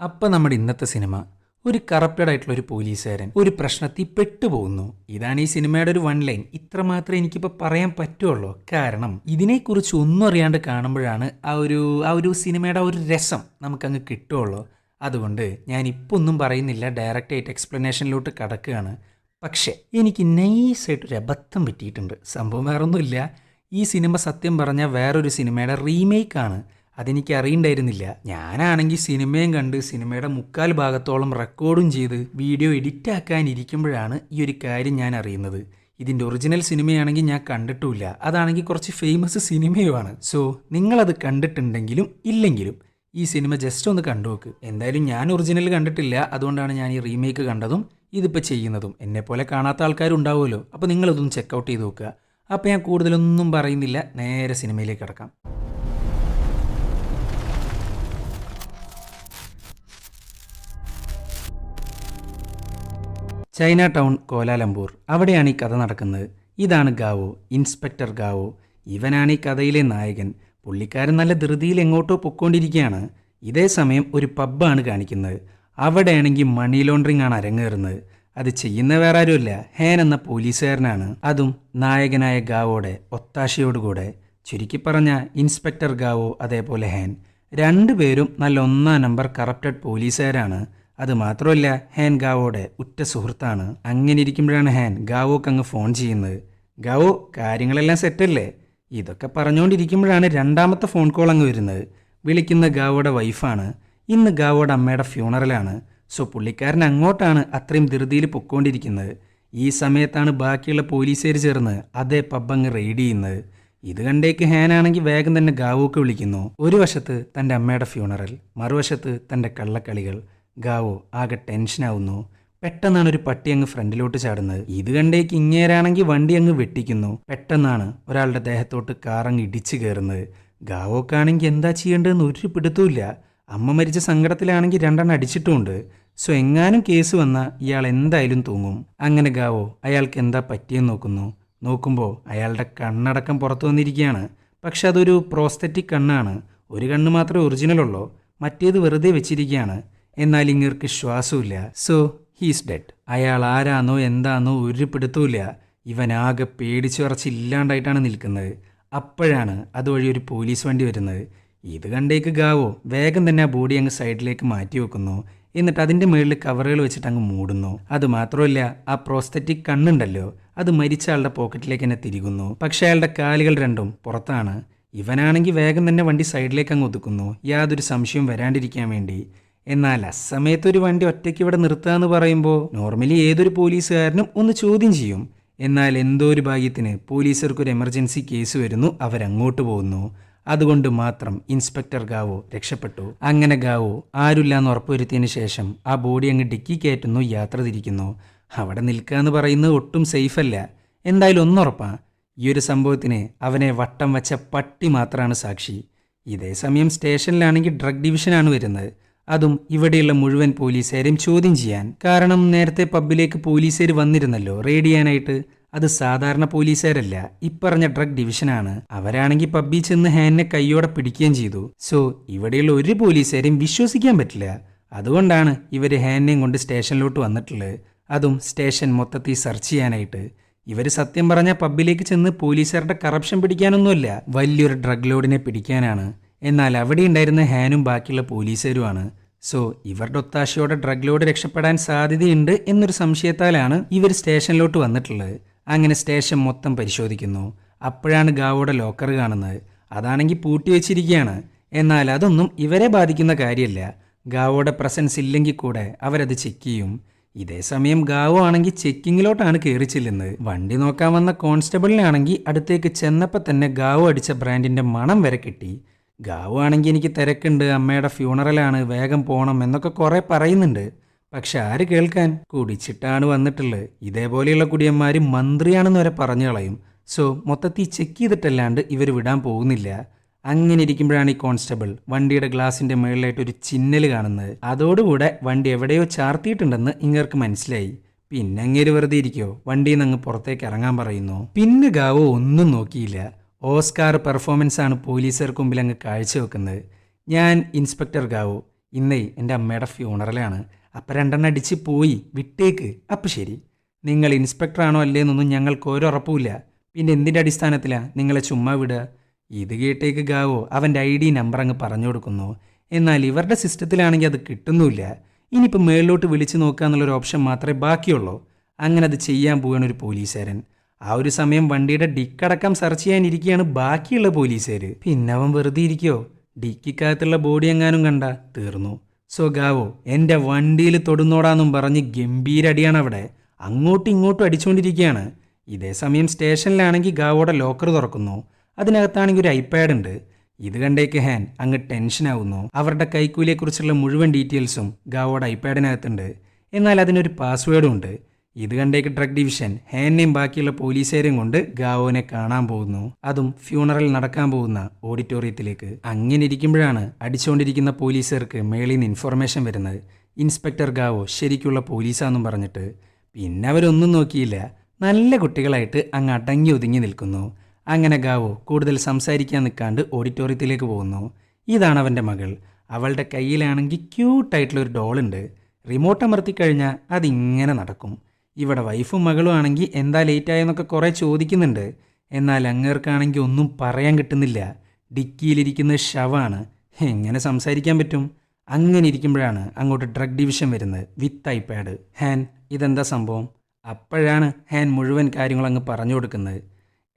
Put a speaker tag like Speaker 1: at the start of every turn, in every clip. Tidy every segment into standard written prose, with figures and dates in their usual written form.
Speaker 1: അപ്പം നമ്മുടെ ഇന്നത്തെ സിനിമ ഒരു കറപ്റ്റഡ് ആയിട്ടുള്ള ഒരു പോലീസുകാരൻ ഒരു പ്രശ്നത്തിൽ പെട്ടുപോകുന്നു. ഇതാണ് ഈ സിനിമയുടെ ഒരു വൺ ലൈൻ. ഇത്ര മാത്രമേ എനിക്കിപ്പോൾ പറയാൻ പറ്റുള്ളൂ. കാരണം ഇതിനെക്കുറിച്ച് ഒന്നും അറിയാണ്ട് കാണുമ്പോഴാണ് ആ ഒരു സിനിമയുടെ ഒരു രസം നമുക്കങ്ങ് കിട്ടുള്ളൂ. അതുകൊണ്ട് ഞാൻ ഇപ്പോൾ ഒന്നും പറയുന്നില്ല, ഡയറക്റ്റ് ആയിട്ട് എക്സ്പ്ലനേഷനിലോട്ട് കടക്കുകയാണ്. പക്ഷേ എനിക്ക് നൈസായിട്ടൊരു അബദ്ധം പറ്റിയിട്ടുണ്ട്. സംഭവം വേറൊന്നുമില്ല, ഈ സിനിമ സത്യം പറഞ്ഞാൽ വേറൊരു സിനിമയുടെ റീമേക്കാണ്. അതെനിക്ക് അറിയണ്ടായിരുന്നില്ല. ഞാനാണെങ്കിൽ സിനിമയും കണ്ട് സിനിമയുടെ മുക്കാൽ ഭാഗത്തോളം റെക്കോർഡും ചെയ്ത് വീഡിയോ എഡിറ്റ് ആക്കാനിരിക്കുമ്പോഴാണ് ഈ ഒരു കാര്യം ഞാൻ അറിയുന്നത്. ഇതിൻ്റെ ഒറിജിനൽ സിനിമയാണെങ്കിൽ ഞാൻ കണ്ടിട്ടുമില്ല. അതാണെങ്കിൽ കുറച്ച് ഫേമസ് സിനിമയുമാണ്. സോ നിങ്ങളത് കണ്ടിട്ടുണ്ടെങ്കിലും ഇല്ലെങ്കിലും ഈ സിനിമ ജസ്റ്റ് ഒന്ന് കണ്ടുനോക്ക്. എന്തായാലും ഞാൻ ഒറിജിനൽ കണ്ടിട്ടില്ല, അതുകൊണ്ടാണ് ഞാൻ ഈ റീമേക്ക് കണ്ടതും ഇതിപ്പോൾ ചെയ്യുന്നതും. എന്നെപ്പോലെ കാണാത്ത ആൾക്കാരുണ്ടാവുമല്ലോ, അപ്പോൾ നിങ്ങളതൊന്ന് ചെക്കൗട്ട് ചെയ്ത് നോക്കുക. അപ്പോൾ ഞാൻ കൂടുതലൊന്നും പറയുന്നില്ല, നേരെ സിനിമയിലേക്ക് കിടക്കാം. China town, Kuala Lumpur. അവിടെയാണ് ഈ കഥ നടക്കുന്നത്. ഇതാണ് ഗാവോ, ഇൻസ്പെക്ടർ ഗാവോ. ഇവനാണ് ഈ കഥയിലെ നായകൻ. പുള്ളിക്കാരൻ നല്ല ധൃതിയിൽ എങ്ങോട്ടോ പൊക്കോണ്ടിരിക്കുകയാണ്. ഇതേ സമയം ഒരു പബ്ബാണ് കാണിക്കുന്നത്. അവിടെയാണെങ്കിൽ മണി ലോണ്ടറിംഗ് ആണ് അരങ്ങേറുന്നത്. അത് ചെയ്യുന്ന വേറെ ആരുമല്ല, ഹേൻ എന്ന പോലീസുകാരനാണ്. അതും നായകനായ ഗാവോടെ ഒത്താശയോടുകൂടെ. ചുരുക്കി പറഞ്ഞ ഇൻസ്പെക്ടർ ഗാവോ അതേപോലെ ഹേൻ രണ്ടുപേരും നല്ല ഒന്നാം നമ്പർ കറപ്റ്റഡ് പോലീസുകാരാണ്. അത് മാത്രമല്ല, ഹാൻ ഗാവോടെ ഉറ്റ സുഹൃത്താണ്. അങ്ങനെ ഇരിക്കുമ്പോഴാണ് ഹാൻ ഗാവോക്ക് അങ്ങ് ഫോൺ ചെയ്യുന്നത്. ഗാവോ, കാര്യങ്ങളെല്ലാം സെറ്റല്ലേ? ഇതൊക്കെ പറഞ്ഞുകൊണ്ടിരിക്കുമ്പോഴാണ് രണ്ടാമത്തെ ഫോൺ കോൾ അങ്ങ് വരുന്നത്. വിളിക്കുന്ന ഗാവോയുടെ വൈഫാണ്. ഇന്ന് ഗാവോയുടെ അമ്മയുടെ ഫ്യൂണറലാണ്. സോ പുള്ളിക്കാരൻ അങ്ങോട്ടാണ് അത്രയും ധൃതിയിൽ പൊക്കോണ്ടിരിക്കുന്നത്. ഈ സമയത്താണ് ബാക്കിയുള്ള പോലീസുകാർ ചേർന്ന് അതേ പബ്ബങ്ങ് റെയ്ഡ് ചെയ്യുന്നത്. ഇത് കണ്ടേക്ക് ഹാനാണെങ്കിൽ വേഗം തന്നെ ഗാവോക്ക് വിളിക്കുന്നു. ഒരു വശത്ത് തൻ്റെ അമ്മയുടെ ഫ്യൂണറൽ, മറുവശത്ത് തൻ്റെ കള്ളക്കളികൾ. ഗാവോ ആകെ ടെൻഷനാവുന്നു. പെട്ടെന്നാണ് ഒരു പട്ടി അങ്ങ് ഫ്രണ്ടിലോട്ട് ചാടുന്നത്. ഇത് കണ്ടേക്ക് ഇങ്ങേരാണെങ്കിൽ വണ്ടി അങ്ങ് വെട്ടിക്കുന്നു. പെട്ടെന്നാണ് ഒരാളുടെ ദേഹത്തോട്ട് കാറങ്ങ് ഇടിച്ചു കയറുന്നത്. ഗാവോക്കാണെങ്കിൽ എന്താ ചെയ്യേണ്ടതെന്ന് ഒരു പിടുത്തമില്ല. അമ്മ മരിച്ച സങ്കടത്തിലാണെങ്കിൽ രണ്ടെണ്ണം അടിച്ചിട്ടുമുണ്ട്. സോ എങ്ങാനും കേസ് വന്നാൽ ഇയാൾ എന്തായാലും തൂങ്ങും. അങ്ങനെ ഗാവോ അയാൾക്ക് എന്താ പറ്റിയെന്ന് നോക്കുമ്പോൾ അയാളുടെ കണ്ണടക്കം പുറത്തു വന്നിരിക്കുകയാണ്. പക്ഷെ അതൊരു പ്രോസ്തെറ്റിക് കണ്ണാണ്. ഒരു കണ്ണ് മാത്രമേ ഒറിജിനലുള്ളൂ, മറ്റേത് വെറുതെ വെച്ചിരിക്കുകയാണ്. എന്നാൽ ഇങ്ങർക്ക് ശ്വാസമില്ല. So he's dead. അയാൾ ആരാന്നോ എന്താന്നോ ഒരു പിടുത്തമില്ല. ഇവനാകെ പേടിച്ചു വിറച്ചില്ലാണ്ടായിട്ടാണ് നിൽക്കുന്നത്. അപ്പോഴാണ് അതുവഴി ഒരു പോലീസ് വണ്ടി വരുന്നത്. ഇത് കണ്ടേക്ക് ഗാവോ വേഗം തന്നെ ആ ബോഡി അങ്ങ് സൈഡിലേക്ക് മാറ്റി വെക്കുന്നു. എന്നിട്ട് അതിൻ്റെ മുകളിൽ കവറുകൾ വെച്ചിട്ട് അങ്ങ് മൂടുന്നു. അത് മാത്രമല്ല, ആ പ്രോസ്തെറ്റിക് കണ്ണുണ്ടല്ലോ, അത് മരിച്ച ആളുടെ പോക്കറ്റിലേക്ക് തന്നെ തിരികുന്നു. പക്ഷേ അയാളുടെ കാലുകൾ രണ്ടും പുറത്താണ്. ഇവനാണെങ്കിൽ വേഗം തന്നെ വണ്ടി സൈഡിലേക്ക് അങ്ങ് ഒതുക്കുന്നു, യാതൊരു സംശയവും വരാണ്ടിരിക്കാൻ വേണ്ടി. എന്നാൽ അസമയത്തൊരു വണ്ടി ഒറ്റയ്ക്ക് ഇവിടെ നിർത്തുക എന്ന് പറയുമ്പോൾ നോർമലി ഏതൊരു പോലീസുകാരനും ഒന്ന് ചോദ്യം ചെയ്യും. എന്നാൽ എന്തോ ഒരു ഭാഗ്യത്തിന് പോലീസുകാർക്കൊരു എമർജൻസി കേസ് വരുന്നു, അവരങ്ങോട്ട് പോകുന്നു. അതുകൊണ്ട് മാത്രം ഇൻസ്പെക്ടർ ഗാവോ രക്ഷപ്പെട്ടു. അങ്ങനെ ഗാവോ ആരുമില്ലാന്ന് ഉറപ്പുവരുത്തിയതിന് ശേഷം ആ ബോഡി അങ്ങ് ഡിക്കി കയറ്റുന്നു, യാത്ര തിരിക്കുന്നു. അവിടെ നിൽക്കുക എന്ന് പറയുന്നത് ഒട്ടും സേഫല്ല. എന്തായാലും ഒന്നുറപ്പാ, ഈ ഒരു സംഭവത്തിന് അവനെ വട്ടം വെച്ച പട്ടി മാത്രമാണ് സാക്ഷി. ഇതേ സമയം സ്റ്റേഷനിലാണെങ്കിൽ ഡ്രഗ് ഡിവിഷനാണ് വരുന്നത്. അതും ഇവിടെയുള്ള മുഴുവൻ പോലീസുകാരെയും ചോദ്യം ചെയ്യാൻ. കാരണം നേരത്തെ പബ്ബിലേക്ക് പോലീസുകാർ വന്നിരുന്നല്ലോ റെയ്ഡ് ചെയ്യാനായിട്ട്. അത് സാധാരണ പോലീസുകാരല്ല, ഇപ്പറഞ്ഞ ഡ്രഗ് ഡിവിഷനാണ്. അവരാണെങ്കിൽ പബ്ബിൽ ചെന്ന് ഹാനിനെ കൈയോടെ പിടിക്കുകയും ചെയ്തു. സോ ഇവിടെയുള്ള ഒരു പോലീസുകാരെയും വിശ്വസിക്കാൻ പറ്റില്ല. അതുകൊണ്ടാണ് ഇവർ ഹാനിനെയും കൊണ്ട് സ്റ്റേഷനിലോട്ട് വന്നിട്ടുള്ളത്. അതും സ്റ്റേഷൻ മൊത്തത്തിൽ സെർച്ച് ചെയ്യാനായിട്ട്. ഇവർ സത്യം പറഞ്ഞാൽ പബ്ബിലേക്ക് ചെന്ന് പോലീസുകാരുടെ കറപ്ഷൻ പിടിക്കാനൊന്നുമല്ല, വലിയൊരു ഡ്രഗ് ലോഡിനെ പിടിക്കാനാണ്. എന്നാൽ അവിടെ ഉണ്ടായിരുന്ന ഹാനും ബാക്കിയുള്ള പോലീസുകാരുമാണ്. സോ ഇവരുടെ ഒത്താശയോടെ ഡ്രഗ് ലോഡ് രക്ഷപ്പെടാൻ സാധ്യതയുണ്ട് എന്നൊരു സംശയത്താലാണ് ഇവർ സ്റ്റേഷനിലോട്ട് വന്നിട്ടുള്ളത്. അങ്ങനെ സ്റ്റേഷൻ മൊത്തം പരിശോധിക്കുന്നു. അപ്പോഴാണ് ഗാവോയുടെ ലോക്കർ കാണുന്നത്. അതാണെങ്കിൽ പൂട്ടി വെച്ചിരിക്കുകയാണ്. എന്നാൽ അതൊന്നും ഇവരെ ബാധിക്കുന്ന കാര്യമല്ല. ഗാവോയുടെ പ്രസൻസ് ഇല്ലെങ്കിൽ കൂടെ അവരത് ചെക്ക് ചെയ്യും. ഇതേ സമയം ഗാവോ ആണെങ്കിൽ ചെക്കിങ്ങിലോട്ടാണ് കയറി ചെല്ലുന്നത്. വണ്ടി നോക്കാൻ വന്ന കോൺസ്റ്റബിളിനാണെങ്കിൽ അടുത്തേക്ക് ചെന്നപ്പോൾ തന്നെ ഗാവോ അടിച്ച ബ്രാൻഡിൻ്റെ മണം വരെ കിട്ടി. ഗാവോ ആണെങ്കിൽ എനിക്ക് തിരക്കുണ്ട്, അമ്മയുടെ ഫ്യൂണറലാണ്, വേഗം പോകണം എന്നൊക്കെ കുറേ പറയുന്നുണ്ട്. പക്ഷെ ആര് കേൾക്കാൻ? കുടിച്ചിട്ടാണ് വന്നിട്ടുള്ളത്. ഇതേപോലെയുള്ള കുടിയന്മാർ മന്ത്രിയാണെന്ന് വരെ പറഞ്ഞു കളയും. സോ മൊത്തത്തിൽ ചെക്ക് ചെയ്തിട്ടല്ലാണ്ട് ഇവർ വിടാൻ പോകുന്നില്ല. അങ്ങനെ ഇരിക്കുമ്പോഴാണ് ഈ കോൺസ്റ്റബിൾ വണ്ടിയുടെ ഗ്ലാസിൻ്റെ മുകളിലായിട്ട് ഒരു ചിന്നൽ കാണുന്നത്. അതോടുകൂടെ വണ്ടി എവിടെയോ ചാർത്തിയിട്ടുണ്ടെന്ന് ഇങ്ങർക്ക് മനസ്സിലായി. പിന്നെ അങ്ങേര് വെറുതെ ഇരിക്കോ, വണ്ടിയിൽ നിന്ന് അങ്ങ് പുറത്തേക്ക് ഇറങ്ങാൻ പറയുന്നു. പിന്നെ ഗാവോ ഒന്നും നോക്കിയില്ല. ഓസ്കാർ പെർഫോമൻസാണ് പോലീസുകാർക്ക് മുമ്പിൽ അങ്ങ് കാഴ്ചവെക്കുന്നത്. ഞാൻ ഇൻസ്പെക്ടർ ഗാവോ, ഇന്നേ എൻ്റെ അമ്മയുടെ ഫ്യൂണറലാണ്. അപ്പം 2 അടിച്ച് പോയി, വിട്ടേക്ക്. അപ്പം ശരി. നിങ്ങൾ ഇൻസ്പെക്ടറാണോ അല്ലേന്നൊന്നും ഞങ്ങൾക്ക് ഒരുറപ്പുമില്ല. പിന്നെ എന്തിൻ്റെ അടിസ്ഥാനത്തിലാണ് നിങ്ങളെ ചുമ്മാ വിടുക? ഇത് കേട്ടേക്ക് ഗാവോ അവൻ്റെ ID നമ്പർ അങ്ങ് പറഞ്ഞു കൊടുക്കുന്നു. എന്നാൽ ഇവരുടെ സിസ്റ്റത്തിലാണെങ്കിൽ അത് കിട്ടുന്നുമില്ല. ഇനിയിപ്പോൾ മേളിലോട്ട് വിളിച്ചു നോക്കുക എന്നുള്ളൊരു ഓപ്ഷൻ മാത്രമേ ബാക്കിയുള്ളൂ. അങ്ങനെ അത് ചെയ്യാൻ പോവുകയാണ് ഒരു പോലീസുകാരൻ. ആ ഒരു സമയം വണ്ടിയുടെ ഡിക്കടക്കം സെർച്ച് ചെയ്യാനിരിക്കുകയാണ് ബാക്കിയുള്ള പോലീസുകാർ. പിന്നെ അവൻ വെറുതെ ഇരിക്കോ? ഡിക്കിക്കകത്തുള്ള ബോഡി എങ്ങാനും കണ്ട തീർന്നു. സോ ഗാവോ എൻ്റെ വണ്ടിയിൽ തൊടുന്നോടാന്നും പറഞ്ഞ് ഗംഭീര അടിയാണ് അവിടെ. അങ്ങോട്ടും ഇങ്ങോട്ടും അടിച്ചുകൊണ്ടിരിക്കുകയാണ്. ഇതേ സമയം സ്റ്റേഷനിലാണെങ്കിൽ ഗാവോയുടെ ലോക്കർ തുറക്കുന്നു. അതിനകത്താണെങ്കിൽ ഒരു ഐപാഡ് ഉണ്ട്. ഇത് കണ്ടേക്ക് ഹാൻ അങ്ങ് ടെൻഷനാവുന്നു. അവരുടെ കൈക്കൂലിയെക്കുറിച്ചുള്ള മുഴുവൻ ഡീറ്റെയിൽസും ഗാവോയുടെ ഐപാഡിനകത്തുണ്ട്. എന്നാൽ അതിനൊരു പാസ്വേഡും ഉണ്ട്. ഇത് കണ്ടേക്ക് ഡ്രഗ് ഡിവിഷൻ ഹാനെയും ബാക്കിയുള്ള പോലീസുകാരെയും കൊണ്ട് ഗാവോനെ കാണാൻ പോകുന്നു. അതും ഫ്യൂണറൽ നടക്കാൻ പോകുന്ന ഓഡിറ്റോറിയത്തിലേക്ക്. അങ്ങനെ ഇരിക്കുമ്പോഴാണ് അടിച്ചുകൊണ്ടിരിക്കുന്ന പോലീസുകാർക്ക് മേളിൽ നിന്ന് ഇൻഫർമേഷൻ വരുന്നത്. ഇൻസ്പെക്ടർ ഗാവോ ശരിക്കുള്ള പോലീസാന്നും പറഞ്ഞിട്ട്. പിന്നെ അവരൊന്നും നോക്കിയില്ല. നല്ല കുട്ടികളായിട്ട് അങ്ങ് അടങ്ങി ഒതുങ്ങി നിൽക്കുന്നു. അങ്ങനെ ഗാവോ കൂടുതൽ സംസാരിക്കാൻ നിൽക്കാണ്ട് ഓഡിറ്റോറിയത്തിലേക്ക് പോകുന്നു. ഇതാണ് അവൻ്റെ മകൾ. അവളുടെ കയ്യിലാണെങ്കിൽ ക്യൂട്ടായിട്ടുള്ളൊരു ഡോളുണ്ട്. റിമോട്ട് അമർത്തിക്കഴിഞ്ഞാൽ അതിങ്ങനെ നടക്കും. ഇവിടെ വൈഫും മകളും ആണെങ്കിൽ എന്താ ലേറ്റായെന്നൊക്കെ കുറേ ചോദിക്കുന്നുണ്ട്. എന്നാൽ അങ്ങേർക്കാണെങ്കിൽ ഒന്നും പറയാൻ കിട്ടുന്നില്ല. ഡിക്കിയിലിരിക്കുന്നത് ശവമാണ്. എങ്ങനെ സംസാരിക്കാൻ പറ്റും? അങ്ങനെ ഇരിക്കുമ്പോഴാണ് അങ്ങോട്ട് ഡ്രഗ് ഡിവിഷൻ വരുന്നത് വിത്ത് ഐപാഡ്. ഹാൻ ഇതെന്താ സംഭവം? അപ്പോഴാണ് ഹാൻ മുഴുവൻ കാര്യങ്ങളങ്ങ് പറഞ്ഞു കൊടുക്കുന്നത്.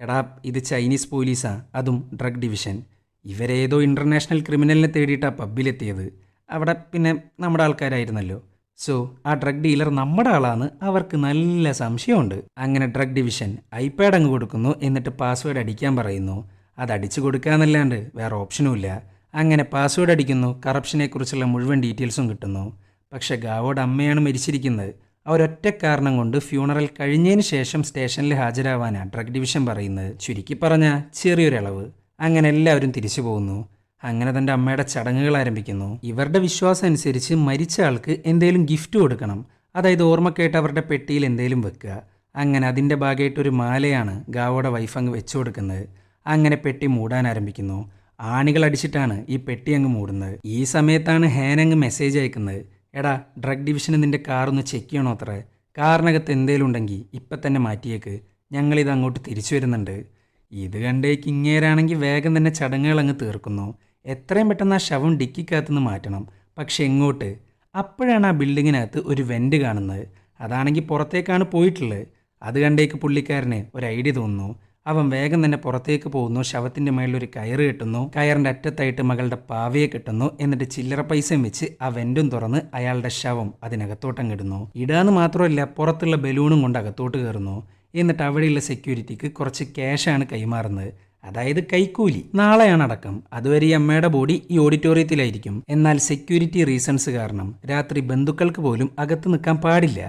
Speaker 1: എടാ ഇത് ചൈനീസ് പോലീസാ, അതും ഡ്രഗ് ഡിവിഷൻ. ഇവരേതോ ഇൻ്റർനാഷണൽ ക്രിമിനലിനെ തേടിയിട്ടാണ് പബ്ബിലെത്തിയത്. അവിടെ പിന്നെ നമ്മുടെ ആൾക്കാരായിരുന്നല്ലോ. സോ ആ ഡ്രഗ് ഡീലർ നമ്മുടെ ആളാണ് അവർക്ക് നല്ല സംശയമുണ്ട്. അങ്ങനെ ഡ്രഗ് ഡിവിഷൻ ഐപാഡ് അങ്ങ് കൊടുക്കുന്നു. എന്നിട്ട് പാസ്വേഡ് അടിക്കാൻ പറയുന്നു. അത് അടിച്ചു കൊടുക്കാന്നല്ലാണ്ട് വേറെ ഓപ്ഷനുമില്ല. അങ്ങനെ പാസ്വേഡ് അടിക്കുന്നു. കറപ്ഷനെക്കുറിച്ചുള്ള മുഴുവൻ ഡീറ്റെയിൽസും കിട്ടുന്നു. പക്ഷേ ഗാവോയുടെ അമ്മയാണ് മരിച്ചിരിക്കുന്നത്. ഒരൊറ്റ കാരണം കൊണ്ട് ഫ്യൂണറൽ കഴിഞ്ഞതിന് ശേഷം സ്റ്റേഷനിൽ ഹാജരാവാനാണ് ഡ്രഗ് ഡിവിഷൻ പറയുന്നത്. ചുരുക്കി പറഞ്ഞാൽ ചെറിയൊരളവ്. അങ്ങനെ എല്ലാവരും തിരിച്ചു പോകുന്നു. അങ്ങനെ തൻ്റെ അമ്മയുടെ ചടങ്ങുകൾ ആരംഭിക്കുന്നു. ഇവരുടെ വിശ്വാസം അനുസരിച്ച് മരിച്ച ആൾക്ക് എന്തെങ്കിലും ഗിഫ്റ്റ് കൊടുക്കണം. അതായത് ഓർമ്മക്കായിട്ട് അവരുടെ പെട്ടിയിൽ എന്തെങ്കിലും വെക്കുക. അങ്ങനെ അതിൻ്റെ ഭാഗമായിട്ടൊരു മാലയാണ് ഗാവോയുടെ വൈഫ് അങ്ങ് വെച്ചു കൊടുക്കുന്നത്. അങ്ങനെ പെട്ടി മൂടാൻ ആരംഭിക്കുന്നു. ആണികൾ അടിച്ചിട്ടാണ് ഈ പെട്ടി അങ്ങ് മൂടുന്നത്. ഈ സമയത്താണ് ഹാൻ അങ്ങ് മെസ്സേജ് അയക്കുന്നത്. എടാ ഡ്രഗ് ഡിവിഷന് നിൻ്റെ കാറൊന്ന് ചെക്ക് ചെയ്യണോ അത്രേ. കാറിനകത്ത് എന്തേലും ഉണ്ടെങ്കിൽ ഇപ്പം തന്നെ മാറ്റിയേക്ക്. ഞങ്ങളിത് അങ്ങോട്ട് തിരിച്ചു വരുന്നുണ്ട്. ഇത് കണ്ടേക്ക് ഇങ്ങേരാണെങ്കിൽ വേഗം തന്നെ ചടങ്ങുകൾ അങ്ങ് തീർക്കുന്നു. എത്രയും പെട്ടെന്ന് ആ ശവം ഡിക്കിക്കകത്തുനിന്ന് മാറ്റണം. പക്ഷെ എങ്ങോട്ട്? അപ്പോഴാണ് ആ ബിൽഡിങ്ങിനകത്ത് ഒരു വെൻറ്റ് കാണുന്നത്. അതാണെങ്കിൽ പുറത്തേക്കാണ് പോയിട്ടുള്ളത്. അത് കണ്ടേക്ക് പുള്ളിക്കാരന് ഒരു ഐഡിയ തോന്നുന്നു. അവൻ വേഗം തന്നെ പുറത്തേക്ക് പോകുന്നു. ശവത്തിൻ്റെ മേളിലൊരു കയറ് കെട്ടുന്നു. കയറിൻ്റെ അറ്റത്തായിട്ട് മകളുടെ പാവയെ കെട്ടുന്നു. എന്നിട്ട് ചില്ലറ പൈസയും വെച്ച് ആ വെൻറ്റും തുറന്ന് അയാളുടെ ശവം അതിനകത്തോട്ടങ്ങിടുന്നു. ഇടാന്ന് മാത്രമല്ല പുറത്തുള്ള ബലൂണും കൊണ്ട് അകത്തോട്ട് കയറുന്നു. എന്നിട്ട് അവിടെയുള്ള സെക്യൂരിറ്റിക്ക് കുറച്ച് ക്യാഷാണ് കൈമാറുന്നത്. അതായത് കൈക്കൂലി. നാളെയാണ് അടക്കം. അതുവരെ ഈ അമ്മയുടെ ബോഡി ഈ ഓഡിറ്റോറിയത്തിലായിരിക്കും. എന്നാൽ സെക്യൂരിറ്റി റീസൺസ് കാരണം രാത്രി ബന്ധുക്കൾക്ക് പോലും അകത്ത് നിൽക്കാൻ പാടില്ല.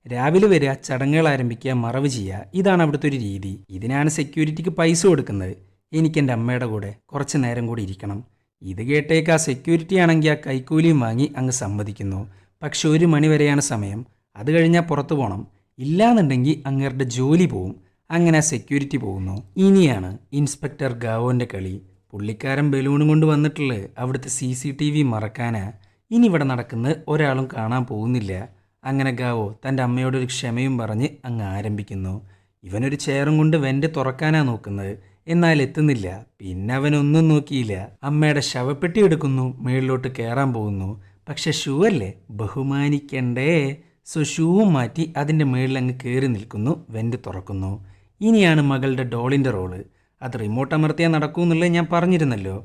Speaker 1: രാവിലെ വരിക, ചടങ്ങുകൾ ആരംഭിക്കുക, മറവ് ചെയ്യുക. ഇതാണ് അവിടുത്തെ ഒരു രീതി. ഇതിനാണ് സെക്യൂരിറ്റിക്ക് പൈസ കൊടുക്കുന്നത്. എനിക്ക് എൻ്റെ അമ്മയുടെ കൂടെ കുറച്ച് നേരം കൂടി ഇരിക്കണം. ഇത് കേട്ടേക്ക് ആ സെക്യൂരിറ്റി ആണെങ്കിൽ ആ കൈക്കൂലിയും വാങ്ങി അങ്ങ് സമ്മതിക്കുന്നു. പക്ഷെ 1 മണി വരെയാണ് സമയം. അത് കഴിഞ്ഞാൽ പുറത്തു പോകണം. ഇല്ലാന്നുണ്ടെങ്കിൽ അങ്ങേരുടെ ജോലി പോവും. അങ്ങനെ ആ സെക്യൂരിറ്റി പോകുന്നു. ഇനിയാണ് ഇൻസ്പെക്ടർ ഗാവോൻ്റെ കളി. പുള്ളിക്കാരൻ ബലൂണും കൊണ്ട് വന്നിട്ടുള്ളത് അവിടുത്തെ CCTV മറക്കാനാ. ഇനി ഇവിടെ നടക്കുന്നത് ഒരാളും കാണാൻ പോകുന്നില്ല. അങ്ങനെ ഗാവോ തൻ്റെ അമ്മയോടൊരു ക്ഷമയും പറഞ്ഞ് അങ്ങ് ആരംഭിക്കുന്നു. ഇവനൊരു ചെയറും കൊണ്ട് വെൻ്റ് തുറക്കാനാ നോക്കുന്നത്. എന്നാൽ എത്തുന്നില്ല. പിന്നെ അവനൊന്നും നോക്കിയില്ല. അമ്മയുടെ ശവപ്പെട്ടി എടുക്കുന്നു. മേളിലോട്ട് കയറാൻ പോകുന്നു. പക്ഷെ ഷൂ അല്ലേ, ബഹുമാനിക്കണ്ടേ. സോ ഷൂവും മാറ്റി അതിൻ്റെ മേളിൽ അങ്ങ് കയറി നിൽക്കുന്നു. വെൻ്റ് തുറക്കുന്നു. ഇനിയാണ് മകളുടെ ഡോളിൻ്റെ റോള്. അത് റിമോട്ട് അമർത്തിയാൽ നടക്കൂ എന്നുള്ളത് ഞാൻ പറഞ്ഞിരുന്നല്ലോ.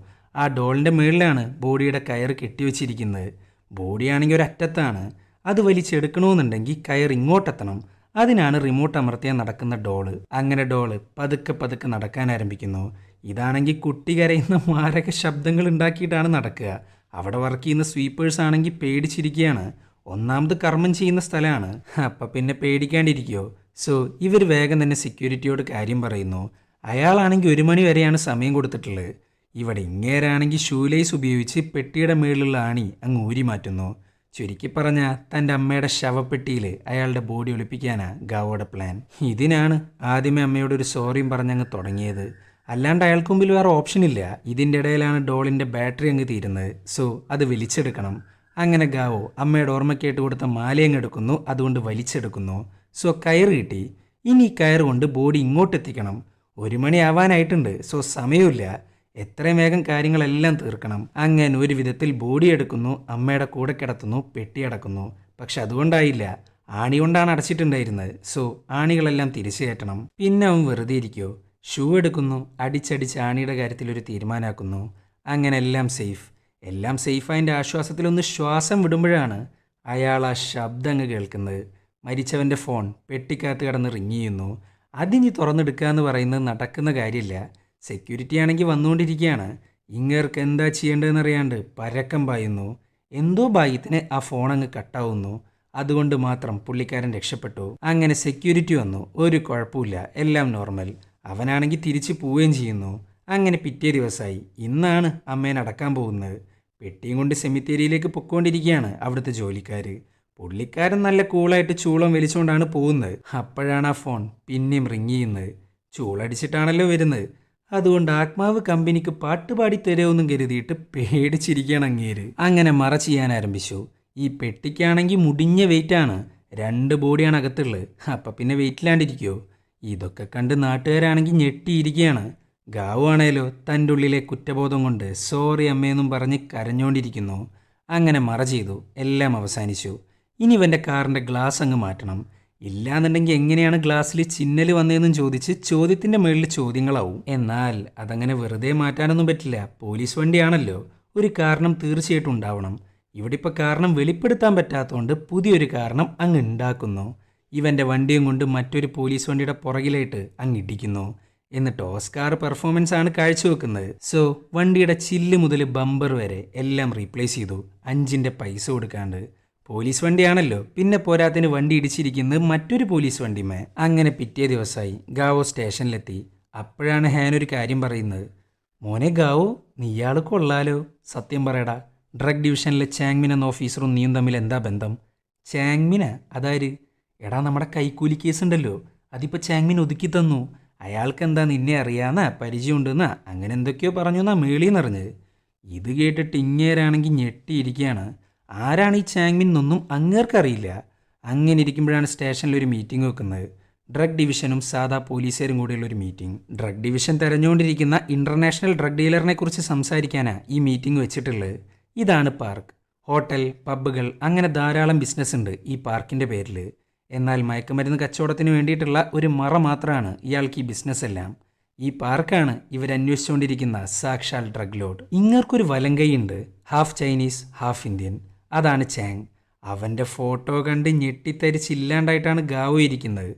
Speaker 1: ആ ഡോളിൻ്റെ മേളിലാണ് ബോഡിയുടെ കയറ് കെട്ടിവെച്ചിരിക്കുന്നത്. ബോഡിയാണെങ്കിൽ ഒരു അറ്റത്താണ്. അത് വലിച്ചെടുക്കണമെന്നുണ്ടെങ്കിൽ കയർ ഇങ്ങോട്ടെത്തണം. അതിനാണ് റിമോട്ട് അമർത്തിയാൽ നടക്കുന്ന ഡോള്. അങ്ങനെ ഡോള് പതുക്കെ പതുക്കെ നടക്കാൻ ആരംഭിക്കുന്നു. ഇതാണെങ്കിൽ കുട്ടി കരയുന്ന മാരക ശബ്ദങ്ങൾ ഉണ്ടാക്കിയിട്ടാണ് നടക്കുക. അവിടെ വർക്ക് ചെയ്യുന്ന സ്വീപ്പേഴ്സ് ആണെങ്കിൽ പേടിച്ചിരിക്കുകയാണ്. ഒന്നാമത് കർമ്മം ചെയ്യുന്ന സ്ഥലമാണ്. അപ്പം പിന്നെ പേടിക്കാണ്ടിരിക്കുമോ? സോ ഇവർ വേഗം തന്നെ സെക്യൂരിറ്റിയോട് കാര്യം പറയുന്നു. അയാളാണെങ്കിൽ 1 മണി വരെയാണ് സമയം കൊടുത്തിട്ടുള്ളത്. ഇവിടെ ഇങ്ങേരാണെങ്കിൽ ഷൂലേസ് ഉപയോഗിച്ച് പെട്ടിയുടെ മേളിലുള്ള ആണി അങ്ങ് ഊരി മാറ്റുന്നു. ചുരുക്കി പറഞ്ഞാൽ തൻ്റെ അമ്മയുടെ ശവപ്പെട്ടിയിൽ അയാളുടെ ബോഡി ഒളിപ്പിക്കാനാണ് ഗാവോയുടെ പ്ലാൻ. ഇതിനാണ് ആദ്യമേ അമ്മയോട് ഒരു സോറിയും പറഞ്ഞങ്ങ് തുടങ്ങിയത്. അല്ലാണ്ട് അയാൾക്ക് മുമ്പിൽ വേറെ ഓപ്ഷൻ ഇല്ല. ഇതിൻ്റെ ഇടയിലാണ് ഡോളിൻ്റെ ബാറ്ററി അങ്ങ് തീരുന്നത്. സോ അത് വലിച്ചെടുക്കണം. അങ്ങനെ ഗാവോ അമ്മയുടെ ഓർമ്മയ്ക്കായിട്ട് കൊടുത്ത മാലയങ്ങ് എടുക്കുന്നു, അതുകൊണ്ട് വലിച്ചെടുക്കുന്നു. സോ കയറ് കിട്ടി. ഇനി ഈ കയറ് കൊണ്ട് ബോഡി ഇങ്ങോട്ട് എത്തിക്കണം. 1 മണി ആവാനായിട്ടുണ്ട്. സോ സമയമില്ല. എത്രയും വേഗം കാര്യങ്ങളെല്ലാം തീർക്കണം. അങ്ങനെ ഒരു വിധത്തിൽ ബോഡി എടുക്കുന്നു, അമ്മയുടെ കൂടെ കിടത്തുന്നു, പെട്ടി അടക്കുന്നു. പക്ഷെ അതുകൊണ്ടായില്ല, ആണി കൊണ്ടാണ് അടച്ചിട്ടുണ്ടായിരുന്നത്. സോ ആണികളെല്ലാം തിരിച്ചു കയറ്റണം. പിന്നെ അവൻ വെറുതെ ഇരിക്കുമോ? ഷൂ എടുക്കുന്നു, അടിച്ചടിച്ച് ആണിയുടെ കാര്യത്തിൽ ഒരു തീരുമാനമാക്കുന്നു. അങ്ങനെ എല്ലാം സേഫ്. എല്ലാം സേഫായതിൻ്റെ ആശ്വാസത്തിലൊന്ന് ശ്വാസം വിടുമ്പോഴാണ് അയാൾ ആ ശബ്ദം അങ്ങ് കേൾക്കുന്നത്. മരിച്ചവൻ്റെ ഫോൺ പെട്ടിക്കകത്ത് കിടന്ന് റിങ് ചെയ്യുന്നു. അതിനി തുറന്നെടുക്കുക എന്ന് പറയുന്നത് നടക്കുന്ന കാര്യമില്ല. സെക്യൂരിറ്റി ആണെങ്കിൽ വന്നുകൊണ്ടിരിക്കുകയാണ്. ഇങ്ങേർക്ക് എന്താ ചെയ്യേണ്ടതെന്നറിയാണ്ട് പരക്കം പായുന്നു. എന്തോ ഭാഗ്യത്തിന് ആ ഫോൺ അങ്ങ് കട്ടാവുന്നു. അതുകൊണ്ട് മാത്രം പുള്ളിക്കാരൻ രക്ഷപ്പെട്ടു. അങ്ങനെ സെക്യൂരിറ്റി വന്നു. ഒരു കുഴപ്പമില്ല, എല്ലാം നോർമൽ. അവനാണെങ്കിൽ തിരിച്ചു പോവുകയും ചെയ്യുന്നു. അങ്ങനെ പിറ്റേ ദിവസമായി. ഇന്നാണ് അമ്മേനെ അടക്കാൻ പോകുന്നത്. പെട്ടിയും കൊണ്ട് സെമിത്തേരിയിലേക്ക് പൊക്കോണ്ടിരിക്കുകയാണ് അവിടുത്തെ ജോലിക്കാർ. പുള്ളിക്കാരൻ നല്ല കൂളായിട്ട് ചൂളം വലിച്ചുകൊണ്ടാണ് പോകുന്നത്. അപ്പോഴാണ് ആ ഫോൺ പിന്നെയും റിങ് ചെയ്യുന്നത്. ചൂളടിച്ചിട്ടാണല്ലോ വരുന്നത്. അതുകൊണ്ട് ആത്മാവ് കമ്പനിക്ക് പാട്ടുപാടി തരുമെന്നും കരുതിയിട്ട് പേടിച്ചിരിക്കുകയാണ് അങ്ങേര്. അങ്ങനെ മറ ചെയ്യാൻ ആരംഭിച്ചു. ഈ പെട്ടിക്കാണെങ്കിൽ മുടിഞ്ഞ വെയിറ്റാണ്. 2 ബോഡിയാണ് അകത്തുള്ളത്. അപ്പം പിന്നെ വെയിറ്റില്ലാണ്ടിരിക്കുമോ? ഇതൊക്കെ കണ്ട് നാട്ടുകാരാണെങ്കിൽ ഞെട്ടിയിരിക്കുകയാണ്. ഗാവു ആണേലോ തൻ്റെ ഉള്ളിലെ കുറ്റബോധം കൊണ്ട് സോറി അമ്മയെന്നും പറഞ്ഞ് കരഞ്ഞുകൊണ്ടിരിക്കുന്നു. അങ്ങനെ മറ ചെയ്തു. എല്ലാം അവസാനിച്ചു. ഇനി ഇവൻ്റെ കാറിൻ്റെ ഗ്ലാസ് അങ്ങ് മാറ്റണം. ഇല്ലാന്നുണ്ടെങ്കിൽ എങ്ങനെയാണ് ഗ്ലാസ്സിൽ ചിന്നൽ വന്നതെന്നും ചോദിച്ച് ചോദ്യത്തിൻ്റെ മുകളിൽ ചോദ്യങ്ങളാവും. എന്നാൽ അതങ്ങനെ വെറുതെ മാറ്റാനൊന്നും പറ്റില്ല. പോലീസ് വണ്ടിയാണല്ലോ, ഒരു കാരണം തീർച്ചയായിട്ടും ഉണ്ടാവണം. ഇവിടെ ഇപ്പോൾ കാരണം വെളിപ്പെടുത്താൻ പറ്റാത്തതുകൊണ്ട് പുതിയൊരു കാരണം അങ്ങ് ഉണ്ടാക്കുന്നു. ഇവൻ്റെ വണ്ടിയും കൊണ്ട് മറ്റൊരു പോലീസ് വണ്ടിയുടെ പുറകിലായിട്ട് അങ്ങ് ഇടിക്കുന്നു. എന്നിട്ട് ഓസ്കാർ പെർഫോമൻസ് ആണ് കാഴ്ചവെക്കുന്നത്. സോ വണ്ടിയുടെ ചില്ല് മുതൽ ബമ്പർ വരെ എല്ലാം റീപ്ലേസ് ചെയ്തു, 5ൻ്റെ പൈസ കൊടുക്കാണ്ട്. പോലീസ് വണ്ടിയാണല്ലോ, പിന്നെ പോരാത്തിന് വണ്ടി ഇടിച്ചിരിക്കുന്നത് മറ്റൊരു പോലീസ് വണ്ടിമേ. അങ്ങനെ പിറ്റേ ദിവസമായി. ഗാവോ സ്റ്റേഷനിലെത്തി. അപ്പോഴാണ് ഹാൻ ഒരു കാര്യം പറയുന്നത്. മോനെ ഗാവോ, നീയാൾ കൊള്ളാലോ. സത്യം പറയടാ, ഡ്രഗ് ഡിവിഷനിലെ ചാങ്മിൻ എന്ന ഓഫീസറും നീയും തമ്മിൽ എന്താ ബന്ധം? ചാങ്മിന? അതാര്? എടാ, നമ്മുടെ കൈക്കൂലി കേസ് ഉണ്ടല്ലോ, അതിപ്പോൾ ചാങ്മിൻ ഒതുക്കി തന്നു. അയാൾക്ക് എന്താ നിന്നെ അറിയാന്നാ, പരിചയമുണ്ടെന്നാ, അങ്ങനെ എന്തൊക്കെയോ പറഞ്ഞു എന്നാ മേളിന്നറിഞ്ഞത്. ഇത് കേട്ടിട്ട് ഇങ്ങേരാണെങ്കിൽ ഞെട്ടിയിരിക്കുകയാണ്. ആരാണ് ഈ ചാങ്മിൻ എന്നൊന്നും അങ്ങേർക്കറിയില്ല. അങ്ങനെ ഇരിക്കുമ്പോഴാണ് സ്റ്റേഷനിലൊരു മീറ്റിംഗ് വെക്കുന്നത്. ഡ്രഗ് ഡിവിഷനും സാധാ പോലീസുകാരും കൂടെയുള്ളൊരു മീറ്റിംഗ്. ഡ്രഗ് ഡിവിഷൻ തെരഞ്ഞുകൊണ്ടിരിക്കുന്ന ഇൻ്റർനാഷണൽ ഡ്രഗ് ഡീലറിനെ കുറിച്ച് സംസാരിക്കാനാണ് ഈ മീറ്റിംഗ് വെച്ചിട്ടുള്ളത്. ഇതാണ് പാർക്ക്. ഹോട്ടൽ, പബ്ബുകൾ, അങ്ങനെ ധാരാളം ബിസിനസ് ഉണ്ട് ഈ പാർക്കിൻ്റെ പേരിൽ. എന്നാൽ മയക്കുമരുന്ന് കച്ചവടത്തിന് വേണ്ടിയിട്ടുള്ള ഒരു മറ മാത്രമാണ് ഇയാൾക്ക് ഈ ബിസിനസ് എല്ലാം. ഈ പാർക്കാണ് ഇവരന്വേഷിച്ചുകൊണ്ടിരിക്കുന്ന സാക്ഷാൽ ഡ്രഗ് ലോഡ്. ഇങ്ങർക്കൊരു വലങ്കൈയുണ്ട്, ഹാഫ് ചൈനീസ് ഹാഫ് ഇന്ത്യൻ. അതാണ് ചാങ്. അവൻ്റെ ഫോട്ടോ കണ്ട് ഞെട്ടിത്തരിച്ചില്ലാണ്ടായിട്ടാണ് ഗാവോ ഇരിക്കുന്നത്.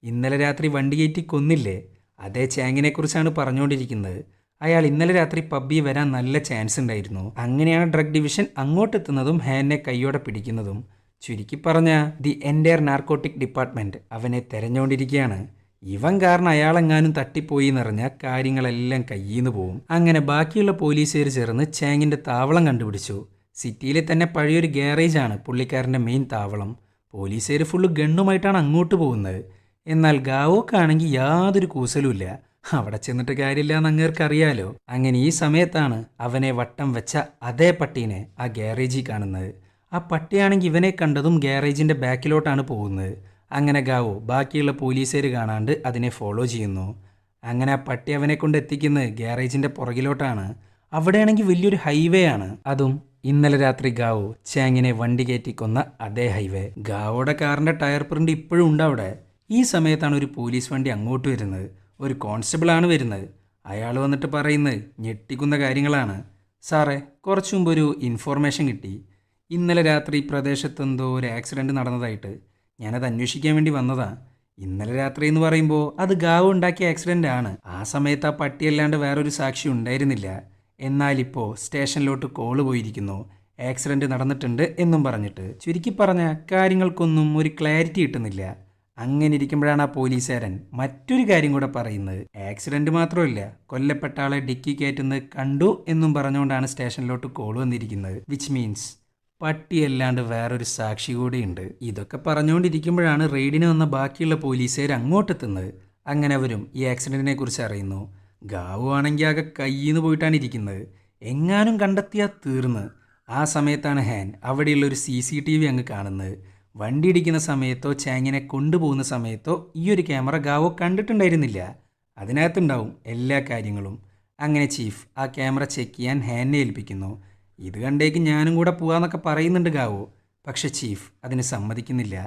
Speaker 1: ഇന്നലെ രാത്രി വണ്ടി കയറ്റി കൊന്നില്ലേ, അതേ ചാങ്ങിനെക്കുറിച്ചാണ് പറഞ്ഞുകൊണ്ടിരിക്കുന്നത്. അയാൾ ഇന്നലെ രാത്രി പബ്ബിൽ വരാൻ നല്ല ചാൻസ് ഉണ്ടായിരുന്നു. അങ്ങനെയാണ് ഡ്രഗ് ഡിവിഷൻ അങ്ങോട്ടെത്തുന്നതും ഹാനെ കൈയോടെ പിടിക്കുന്നതും. ചുരുക്കി പറഞ്ഞ ദി എൻറ്റയർ നാർക്കോട്ടിക് ഡിപ്പാർട്ട്മെൻറ്റ് അവനെ തെരഞ്ഞുകൊണ്ടിരിക്കുകയാണ്. ഇവൻ കാരണം അയാളെങ്ങാനും തട്ടിപ്പോയി എന്നറിഞ്ഞാൽ കാര്യങ്ങളെല്ലാം കയ്യിൽ നിന്ന് പോവും. അങ്ങനെ ബാക്കിയുള്ള പോലീസുകാർ ചേർന്ന് ചാങ്ങിൻ്റെ താവളം കണ്ടുപിടിച്ചു. സിറ്റിയിലെ തന്നെ പഴയൊരു ഗ്യാരേജാണ് പുള്ളിക്കാരൻ്റെ മെയിൻ താവളം. പോലീസുകാർ ഫുള്ള് ഗണ്ണുമായിട്ടാണ് അങ്ങോട്ട് പോകുന്നത്. എന്നാൽ ഗാവോക്കാണെങ്കിൽ യാതൊരു കൂസലുമില്ല. അവിടെ ചെന്നിട്ട് കാര്യമില്ല എന്ന് അങ്ങേർക്കറിയാലോ. അങ്ങനെ ഈ സമയത്താണ് അവനെ വട്ടം വെച്ച അതേ പട്ടീനെ ആ ഗ്യാരേജിൽ കാണുന്നത്. ആ പട്ടിയാണെങ്കിൽ ഇവനെ കണ്ടതും ഗ്യാരേജിൻ്റെ ബാക്കിലോട്ടാണ് പോകുന്നത്. അങ്ങനെ ഗാവോ ബാക്കിയുള്ള പോലീസുകാർ കാണാണ്ട് അതിനെ ഫോളോ ചെയ്യുന്നു. അങ്ങനെ ആ പട്ടി അവനെ കൊണ്ട് എത്തിക്കുന്നത് ഗ്യാരേജിൻ്റെ പുറകിലോട്ടാണ്. അവിടെയാണെങ്കിൽ വലിയൊരു ഹൈവേ ആണ്. അതും ഇന്നലെ രാത്രി ഗാവോ ചാങ്ങിനെ വണ്ടി കയറ്റിക്കൊന്ന അതേ ഹൈവേ. ഗാവോയുടെ കാറിൻ്റെ ടയർ പ്രിൻ്റ് ഇപ്പോഴും ഉണ്ട് അവിടെ. ഈ സമയത്താണ് ഒരു പോലീസ് വണ്ടി അങ്ങോട്ട് വരുന്നത്. ഒരു കോൺസ്റ്റബിളാണ് വരുന്നത്. അയാൾ വന്നിട്ട് പറയുന്നത് ഞെട്ടിക്കുന്ന കാര്യങ്ങളാണ്. സാറേ, കുറച്ചു മുമ്പ് ഒരു ഇൻഫോർമേഷൻ കിട്ടി. ഇന്നലെ രാത്രി പ്രദേശത്തെന്തോ ഒരു ആക്സിഡൻറ്റ് നടന്നതായിട്ട്. ഞാനത് അന്വേഷിക്കാൻ വേണ്ടി വന്നതാ. ഇന്നലെ രാത്രി എന്ന് പറയുമ്പോൾ അത് ഗാവോ ഉണ്ടാക്കിയ ആക്സിഡൻ്റ് ആണ്. ആ സമയത്ത് ആ പട്ടിയല്ലാണ്ട് വേറൊരു സാക്ഷി ഉണ്ടായിരുന്നില്ല. എന്നാലിപ്പോൾ സ്റ്റേഷനിലോട്ട് കോള് പോയിരിക്കുന്നു, ആക്സിഡൻറ്റ് നടന്നിട്ടുണ്ട് എന്നും പറഞ്ഞിട്ട്. ചുരുക്കി പറഞ്ഞ കാര്യങ്ങൾക്കൊന്നും ഒരു ക്ലാരിറ്റി കിട്ടുന്നില്ല. അങ്ങനെ ഇരിക്കുമ്പോഴാണ് ആ പോലീസുകാരൻ മറ്റൊരു കാര്യം കൂടെ പറയുന്നത്. ആക്സിഡൻറ്റ് മാത്രമല്ല, കൊല്ലപ്പെട്ട ആളെ ഡിക്കി കയറ്റുന്നത് കണ്ടു എന്നും പറഞ്ഞുകൊണ്ടാണ് സ്റ്റേഷനിലോട്ട് കോൾ വന്നിരിക്കുന്നത്. വിച്ച് മീൻസ് പട്ടിയല്ലാണ്ട് വേറൊരു സാക്ഷി കൂടിയുണ്ട്. ഇതൊക്കെ പറഞ്ഞുകൊണ്ടിരിക്കുമ്പോഴാണ് റെയ്ഡിന് വന്ന ബാക്കിയുള്ള പോലീസുകാർ അങ്ങോട്ടെത്തുന്നത്. അങ്ങനെ അവരും ഈ ആക്സിഡൻറ്റിനെ കുറിച്ച് അറിയുന്നു. ഗാവു ആണെങ്കിൽ ആകെ കയ്യിൽ നിന്ന് പോയിട്ടാണ് ഇരിക്കുന്നത്. എങ്ങാനും കണ്ടെത്തിയാൽ തീർന്ന്. ആ സമയത്താണ് ഹാൻ അവിടെയുള്ള ഒരു CCTV അങ്ങ് കാണുന്നത്. വണ്ടി ഇടിക്കുന്ന സമയത്തോ ചാങ്ങിനെ കൊണ്ടുപോകുന്ന സമയത്തോ ഈ ഒരു ക്യാമറ ഗാവോ കണ്ടിട്ടുണ്ടായിരുന്നില്ല. അതിനകത്തുണ്ടാവും എല്ലാ കാര്യങ്ങളും. അങ്ങനെ ചീഫ് ആ ക്യാമറ ചെക്ക് ചെയ്യാൻ ഹാനെ ഏൽപ്പിക്കുന്നു. ഇത് കണ്ടേക്ക് ഞാനും കൂടെ പോവാന്നൊക്കെ പറയുന്നുണ്ട് ഗാവോ. പക്ഷെ ചീഫ് അതിന് സമ്മതിക്കുന്നില്ല.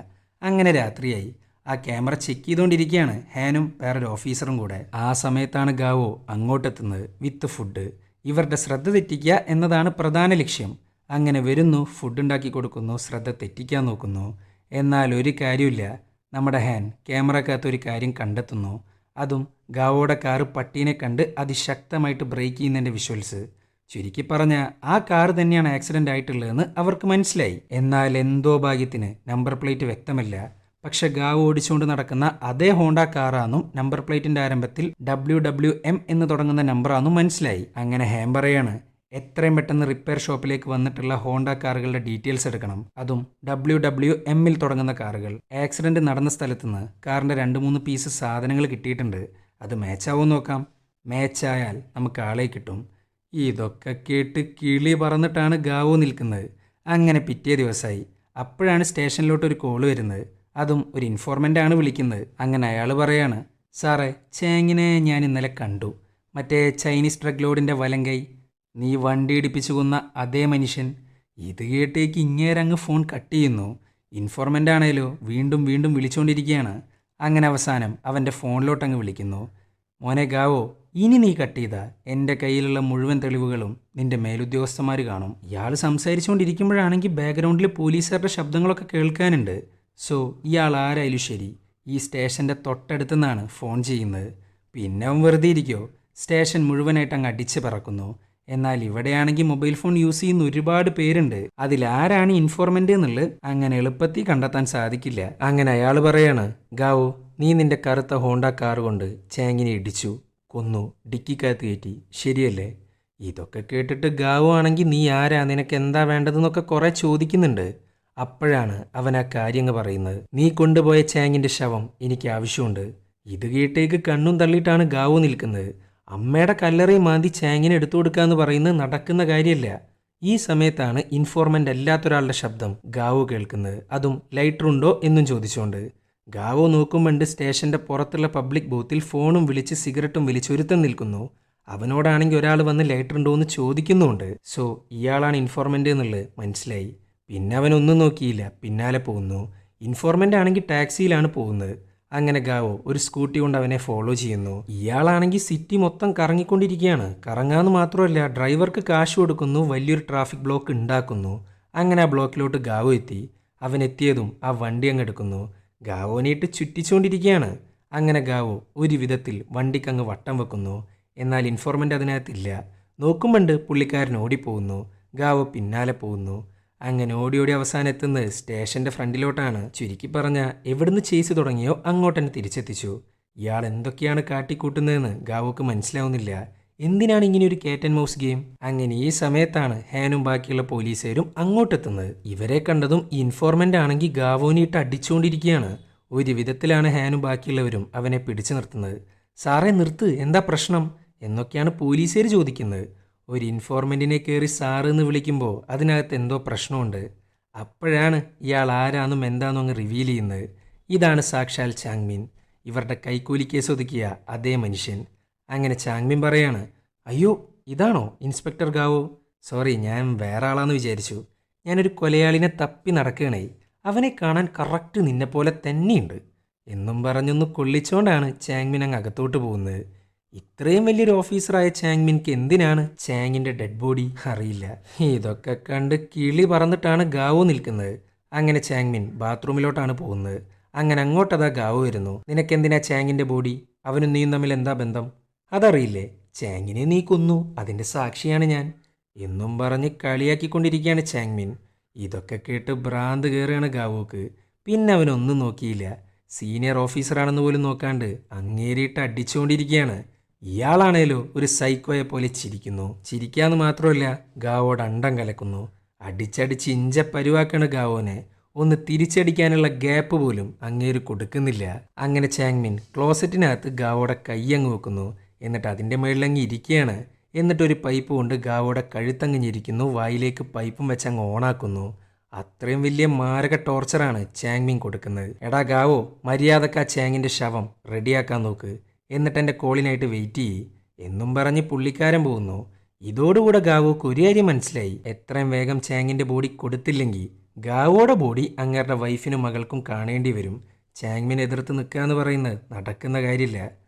Speaker 1: അങ്ങനെ രാത്രിയായി. ആ ക്യാമറ ചെക്ക് ചെയ്തുകൊണ്ടിരിക്കുകയാണ് ഹാനും വേറൊരു ഓഫീസറും കൂടെ. ആ സമയത്താണ് ഗാവോ അങ്ങോട്ടെത്തുന്നത് വിത്ത് ഫുഡ്. ഇവരുടെ ശ്രദ്ധ തെറ്റിക്കുക എന്നതാണ് പ്രധാന ലക്ഷ്യം. അങ്ങനെ വരുന്നു, ഫുഡ് ഉണ്ടാക്കി കൊടുക്കുന്നു, ശ്രദ്ധ തെറ്റിക്കാൻ നോക്കുന്നു. എന്നാൽ ഒരു കാര്യമില്ല. നമ്മുടെ ഹാൻ ക്യാമറക്കകത്തൊരു കാര്യം കണ്ടെത്തുന്നു. അതും ഗാവോയുടെ കാറ് പട്ടീനെ കണ്ട് അതിശക്തമായിട്ട് ബ്രേക്ക് ചെയ്യുന്നതിൻ്റെ വിഷ്വൽസ്. ചുരുക്കി പറഞ്ഞാൽ ആ കാർ തന്നെയാണ് ആക്സിഡൻ്റ് ആയിട്ടുള്ളതെന്ന് അവർക്ക് മനസ്സിലായി. എന്നാൽ എന്തോ ഭാഗ്യത്തിന് നമ്പർ പ്ലേറ്റ് വ്യക്തമല്ല. പക്ഷെ ഗാവോ ഓടിച്ചുകൊണ്ട് നടക്കുന്ന അതേ ഹോണ്ട കാറാണെന്നും നമ്പർ പ്ലേറ്റിൻ്റെ ആരംഭത്തിൽ WWM എന്ന് തുടങ്ങുന്ന നമ്പറാണെന്നും മനസ്സിലായി. അങ്ങനെ ഹാൻ പറയാണ് എത്രയും പെട്ടെന്ന് റിപ്പയർ ഷോപ്പിലേക്ക് വന്നിട്ടുള്ള ഹോണ്ട കാറുകളുടെ ഡീറ്റെയിൽസ് എടുക്കണം. അതും WWMൽ തുടങ്ങുന്ന കാറുകൾ. ആക്സിഡൻറ്റ് നടന്ന സ്ഥലത്തുനിന്ന് കാറിൻ്റെ 2-3 പീസ് സാധനങ്ങൾ കിട്ടിയിട്ടുണ്ട്. അത് മാച്ചാവും നോക്കാം. മാച്ചായാൽ നമുക്ക് ആളെ കിട്ടും. ഇതൊക്കെ കേട്ട് കിളി പറന്നിട്ടാണ് ഗാവോ നിൽക്കുന്നത്. അങ്ങനെ പിറ്റേ ദിവസമായി. അപ്പോഴാണ് സ്റ്റേഷനിലോട്ട് ഒരു കോള് വരുന്നത്. അതും ഒരു ഇൻഫോർമൻ്റ് ആണ് വിളിക്കുന്നത്. അങ്ങനെ അയാൾ പറയാണ്, സാറേ ചാങ്ങിനെ ഞാൻ ഇന്നലെ കണ്ടു. മറ്റേ ചൈനീസ് ഡ്രഗ് ലോഡിൻ്റെ വലങ്കൈ, നീ വണ്ടി ഇടിപ്പിച്ചു കൊന്ന അതേ മനുഷ്യൻ. ഇത് കേട്ടേക്ക് ഇങ്ങേരങ്ങ് ഫോൺ കട്ട് ചെയ്യുന്നു. ഇൻഫോർമൻ്റ് ആണേലോ വീണ്ടും വീണ്ടും വിളിച്ചുകൊണ്ടിരിക്കുകയാണ്. അങ്ങനെ അവസാനം അവൻ്റെ ഫോണിലോട്ടങ്ങ് വിളിക്കുന്നു. മോനെ ഗാവോ, ഇനി നീ കട്ട് ചെയ്താ എൻ്റെ കയ്യിലുള്ള മുഴുവൻ തെളിവുകളും നിൻ്റെ മേലുദ്യോഗസ്ഥന്മാർ കാണും. ഇയാൾ സംസാരിച്ചുകൊണ്ടിരിക്കുമ്പോഴാണെങ്കിൽ ബാക്ക്ഗ്രൗണ്ടിൽ പോലീസുകാരുടെ ശബ്ദങ്ങളൊക്കെ കേൾക്കാനുണ്ട്. സോ ഇയാൾ ആരായാലും ശരി ഈ സ്റ്റേഷൻ്റെ തൊട്ടടുത്തുനിന്നാണ് ഫോൺ ചെയ്യുന്നത്. പിന്നെ അവൻ വെറുതെ ഇരിക്കോ, സ്റ്റേഷൻ മുഴുവനായിട്ട് അങ്ങ് അടിച്ച് പറക്കുന്നു. എന്നാൽ ഇവിടെയാണെങ്കിൽ മൊബൈൽ ഫോൺ യൂസ് ചെയ്യുന്ന ഒരുപാട് പേരുണ്ട്. അതിലാരാണ് ഇൻഫോർമൻ്റ് എന്നുള്ളത് അങ്ങനെ എളുപ്പത്തിൽ കണ്ടെത്താൻ സാധിക്കില്ല. അങ്ങനെ അയാൾ പറയാണ്, ഗാവോ നീ നിന്റെ കറുത്ത ഹോണ്ട കാർ കൊണ്ട് ചാങ്ങിനെ ഇടിച്ചു, കൊന്നു, ഡിക്കിക്കകത്ത് കയറ്റി, ശരിയല്ലേ? ഇതൊക്കെ കേട്ടിട്ട് ഗാവോ ആണെങ്കിൽ നീ ആരാ, നിനക്ക് എന്താ വേണ്ടതെന്നൊക്കെ കുറേ ചോദിക്കുന്നുണ്ട്. അപ്പോഴാണ് അവൻ ആ കാര്യങ്ങൾ പറയുന്നത്. നീ കൊണ്ടുപോയ ചാങ്ങിൻ്റെ ശവം എനിക്ക് ആവശ്യമുണ്ട്. ഇത് കേട്ടേക്ക് കണ്ണും തള്ളിയിട്ടാണ് ഗാവോ നിൽക്കുന്നത്. അമ്മയുടെ കല്ലറയും മാന്തി ചാങ്ങിനെ എടുത്തു കൊടുക്കുക എന്ന് പറയുന്നത് നടക്കുന്ന കാര്യമല്ല. ഈ സമയത്താണ് ഇൻഫോർമൻ്റ് അല്ലാത്തൊരാളുടെ ശബ്ദം ഗാവോ കേൾക്കുന്നത്. അതും ലൈറ്റർ ഉണ്ടോ എന്നും ചോദിച്ചുകൊണ്ട്. ഗാവോ നോക്കുമ്പോണ്ട് സ്റ്റേഷൻ്റെ പുറത്തുള്ള പബ്ലിക് ബൂത്തിൽ ഫോണും വിളിച്ച് സിഗരറ്റും വലിച്ച് ഒരുത്തൻ നിൽക്കുന്നു. അവനോടാണെങ്കിൽ ഒരാൾ വന്ന് ലൈറ്റർ ഉണ്ടോ എന്ന് ചോദിക്കുന്നുമുണ്ട്. സോ ഇയാളാണ് ഇൻഫോർമൻ്റ് എന്നുള്ളത് മനസ്സിലായി. പിന്നെ അവനൊന്നും നോക്കിയില്ല, പിന്നാലെ പോകുന്നു. ഇൻഫോർമൻ്റ് ആണെങ്കിൽ ടാക്സിയിലാണ് പോകുന്നത്. അങ്ങനെ ഗാവോ ഒരു സ്കൂട്ടി കൊണ്ട് അവനെ ഫോളോ ചെയ്യുന്നു. ഇയാളാണെങ്കിൽ സിറ്റി മൊത്തം കറങ്ങിക്കൊണ്ടിരിക്കുകയാണ്. കറങ്ങാന്ന് മാത്രമല്ല ഡ്രൈവർക്ക് കാശ് കൊടുക്കുന്നു, വലിയൊരു ട്രാഫിക് ബ്ലോക്ക് ഉണ്ടാക്കുന്നു. അങ്ങനെ ആ ബ്ലോക്കിലോട്ട് ഗാവോ എത്തി. അവൻ എത്തിയതും ആ വണ്ടി അങ്ങ് എടുക്കുന്നു. ഗാവോനെയിട്ട് ചുറ്റിച്ചുകൊണ്ടിരിക്കുകയാണ്. അങ്ങനെ ഗാവോ ഒരു വിധത്തിൽ വണ്ടിക്കങ്ങ് വട്ടം വെക്കുന്നു. എന്നാൽ ഇൻഫോർമൻ്റ് അതിനകത്തില്ല. നോക്കുമ്പോണ്ട് പുള്ളിക്കാരൻ ഓടിപ്പോകുന്നു. ഗാവോ പിന്നാലെ പോകുന്നു. അങ്ങനെ ഓടി ഓടി അവസാനം എത്തുന്നത് സ്റ്റേഷൻ്റെ ഫ്രണ്ടിലോട്ടാണ്. ചുരുക്കി പറഞ്ഞാൽ എവിടുന്ന് ചേസ് തുടങ്ങിയോ അങ്ങോട്ടെന്നെ തിരിച്ചെത്തിച്ചു. ഇയാൾ എന്തൊക്കെയാണ് കാട്ടിക്കൂട്ടുന്നതെന്ന് ഗാവോക്ക് മനസ്സിലാവുന്നില്ല. എന്തിനാണ് ഇങ്ങനെ ഒരു ക്യാറ്റ് ആൻഡ് മൗസ് ഗെയിം? അങ്ങനെ ഈ സമയത്താണ് ഹാനും ബാക്കിയുള്ള പോലീസുകാരും അങ്ങോട്ടെത്തുന്നത്. ഇവരെ കണ്ടതും ഇൻഫോർമൻ്റ് ആണെങ്കിൽ ഗാവോനിട്ട് അടിച്ചുകൊണ്ടിരിക്കുകയാണ്. ഒരു വിധത്തിലാണ് ഹാനും ബാക്കിയുള്ളവരും അവനെ പിടിച്ചു നിർത്തുന്നത്. സാറേ നിർത്ത്, എന്താ പ്രശ്നം എന്നൊക്കെയാണ് പോലീസുകാർ ചോദിക്കുന്നത്. ഒരു ഇൻഫോർമൻറ്റിനെ കയറി സാറ് എന്ന് വിളിക്കുമ്പോൾ അതിനകത്ത് എന്തോ പ്രശ്നമുണ്ട്. അപ്പോഴാണ് ഇയാൾ ആരാന്നും എന്താണെന്നും അങ്ങ് റിവീൽ ചെയ്യുന്നത്. ഇതാണ് സാക്ഷാൽ ചാങ്മിൻ, ഇവരുടെ കൈക്കൂലി കേസ് ഒതുക്കിയ അതേ മനുഷ്യൻ. അങ്ങനെ ചാങ്മിൻ പറയാണ്, അയ്യോ ഇതാണോ ഇൻസ്പെക്ടർ ഗാവോ? സോറി, ഞാൻ വേറെ ആളാന്ന് വിചാരിച്ചു. ഞാനൊരു കൊലയാളിനെ തപ്പി നടക്കണേ, അവനെ കാണാൻ കറക്റ്റ് നിന്നെപ്പോലെ തന്നെയുണ്ട് എന്നും പറഞ്ഞൊന്ന് കൊള്ളിച്ചുകൊണ്ടാണ് ചാങ്മിൻ അങ്ങ് അകത്തോട്ട് പോകുന്നത്. ഇത്രയും വലിയൊരു ഓഫീസറായ ചാങ്മിൻക്ക് എന്തിനാണ് ചാങ്ങിൻ്റെ ഡെഡ് ബോഡി? അറിയില്ല. ഇതൊക്കെ കണ്ട് കിളി പറന്നിട്ടാണ് ഗാവോ നിൽക്കുന്നത്. അങ്ങനെ ചാങ്മിൻ ബാത്റൂമിലോട്ടാണ് പോകുന്നത്. അങ്ങനെ അങ്ങോട്ടതാ ഗാവോ വരുന്നു. നിനക്കെന്തിനാ ചാങ്ങിൻ്റെ ബോഡി? അവനും നീയും തമ്മിൽ എന്താ ബന്ധം? അതറിയില്ലേ? ചാങ്ങിനെ നീ കൊന്നു, അതിൻ്റെ സാക്ഷിയാണ് ഞാൻ എന്നും പറഞ്ഞ് കളിയാക്കിക്കൊണ്ടിരിക്കുകയാണ് ചാങ്മിൻ. ഇതൊക്കെ കേട്ട് ഭ്രാന്ത് കയറുകയാണ് ഗാവോക്ക്. പിന്നെ അവനൊന്നും നോക്കിയില്ല. സീനിയർ ഓഫീസറാണെന്ന് പോലും നോക്കാണ്ട് അങ്ങേരിയിട്ട് അടിച്ചുകൊണ്ടിരിക്കുകയാണ്. ഇയാളാണേലോ ഒരു സൈക്കോയെ പോലെ ചിരിക്കുന്നു. ചിരിക്കാന്ന് മാത്രമല്ല ഗാവോട് അണ്ടം കലക്കുന്നു. അടിച്ചടിച്ച് ഇഞ്ച പരുവാക്കാണ് ഗാവോനെ. ഒന്ന് തിരിച്ചടിക്കാനുള്ള ഗ്യാപ്പ് പോലും അങ്ങേര് കൊടുക്കുന്നില്ല. അങ്ങനെ ചാങ്മിൻ ക്ലോസറ്റിനകത്ത് ഗാവോടെ കൈ അങ്ങ് വെക്കുന്നു. എന്നിട്ട് അതിൻ്റെ മുകളിലങ്ങ് ഇരിക്കുകയാണ്. എന്നിട്ടൊരു പൈപ്പ് കൊണ്ട് ഗാവോയുടെ കഴുത്തങ്ങ് ഞെരിക്കുന്നു, വായിലേക്ക് പൈപ്പും വെച്ച് അങ്ങ് ഓണാക്കുന്നു. അത്രയും വലിയ മാരക ടോർച്ചറാണ് ചാങ്മിൻ കൊടുക്കുന്നത്. എടാ ഗാവോ, മര്യാദക്ക് ആ ചാങ്ങിൻ്റെ ശവം റെഡിയാക്കാൻ നോക്ക്, എന്നിട്ട് എൻ്റെ കോളിനായിട്ട് വെയിറ്റ് ചെയ്യ് എന്നും പറഞ്ഞ് പുള്ളിക്കാരൻ പോകുന്നു. ഇതോടുകൂടെ ഗാവോക്ക് ഒരു കാര്യം മനസ്സിലായി, എത്രയും വേഗം ചാങ്ങിൻ്റെ ബോഡി കൊടുത്തില്ലെങ്കിൽ ഗാവോയുടെ ബോഡി അങ്ങേരുടെ വൈഫിനും മകൾക്കും കാണേണ്ടി വരും. ചാങ്മിനെ എതിർത്ത് നിൽക്കുക എന്ന് പറയുന്നത് നടക്കുന്ന കാര്യമില്ല.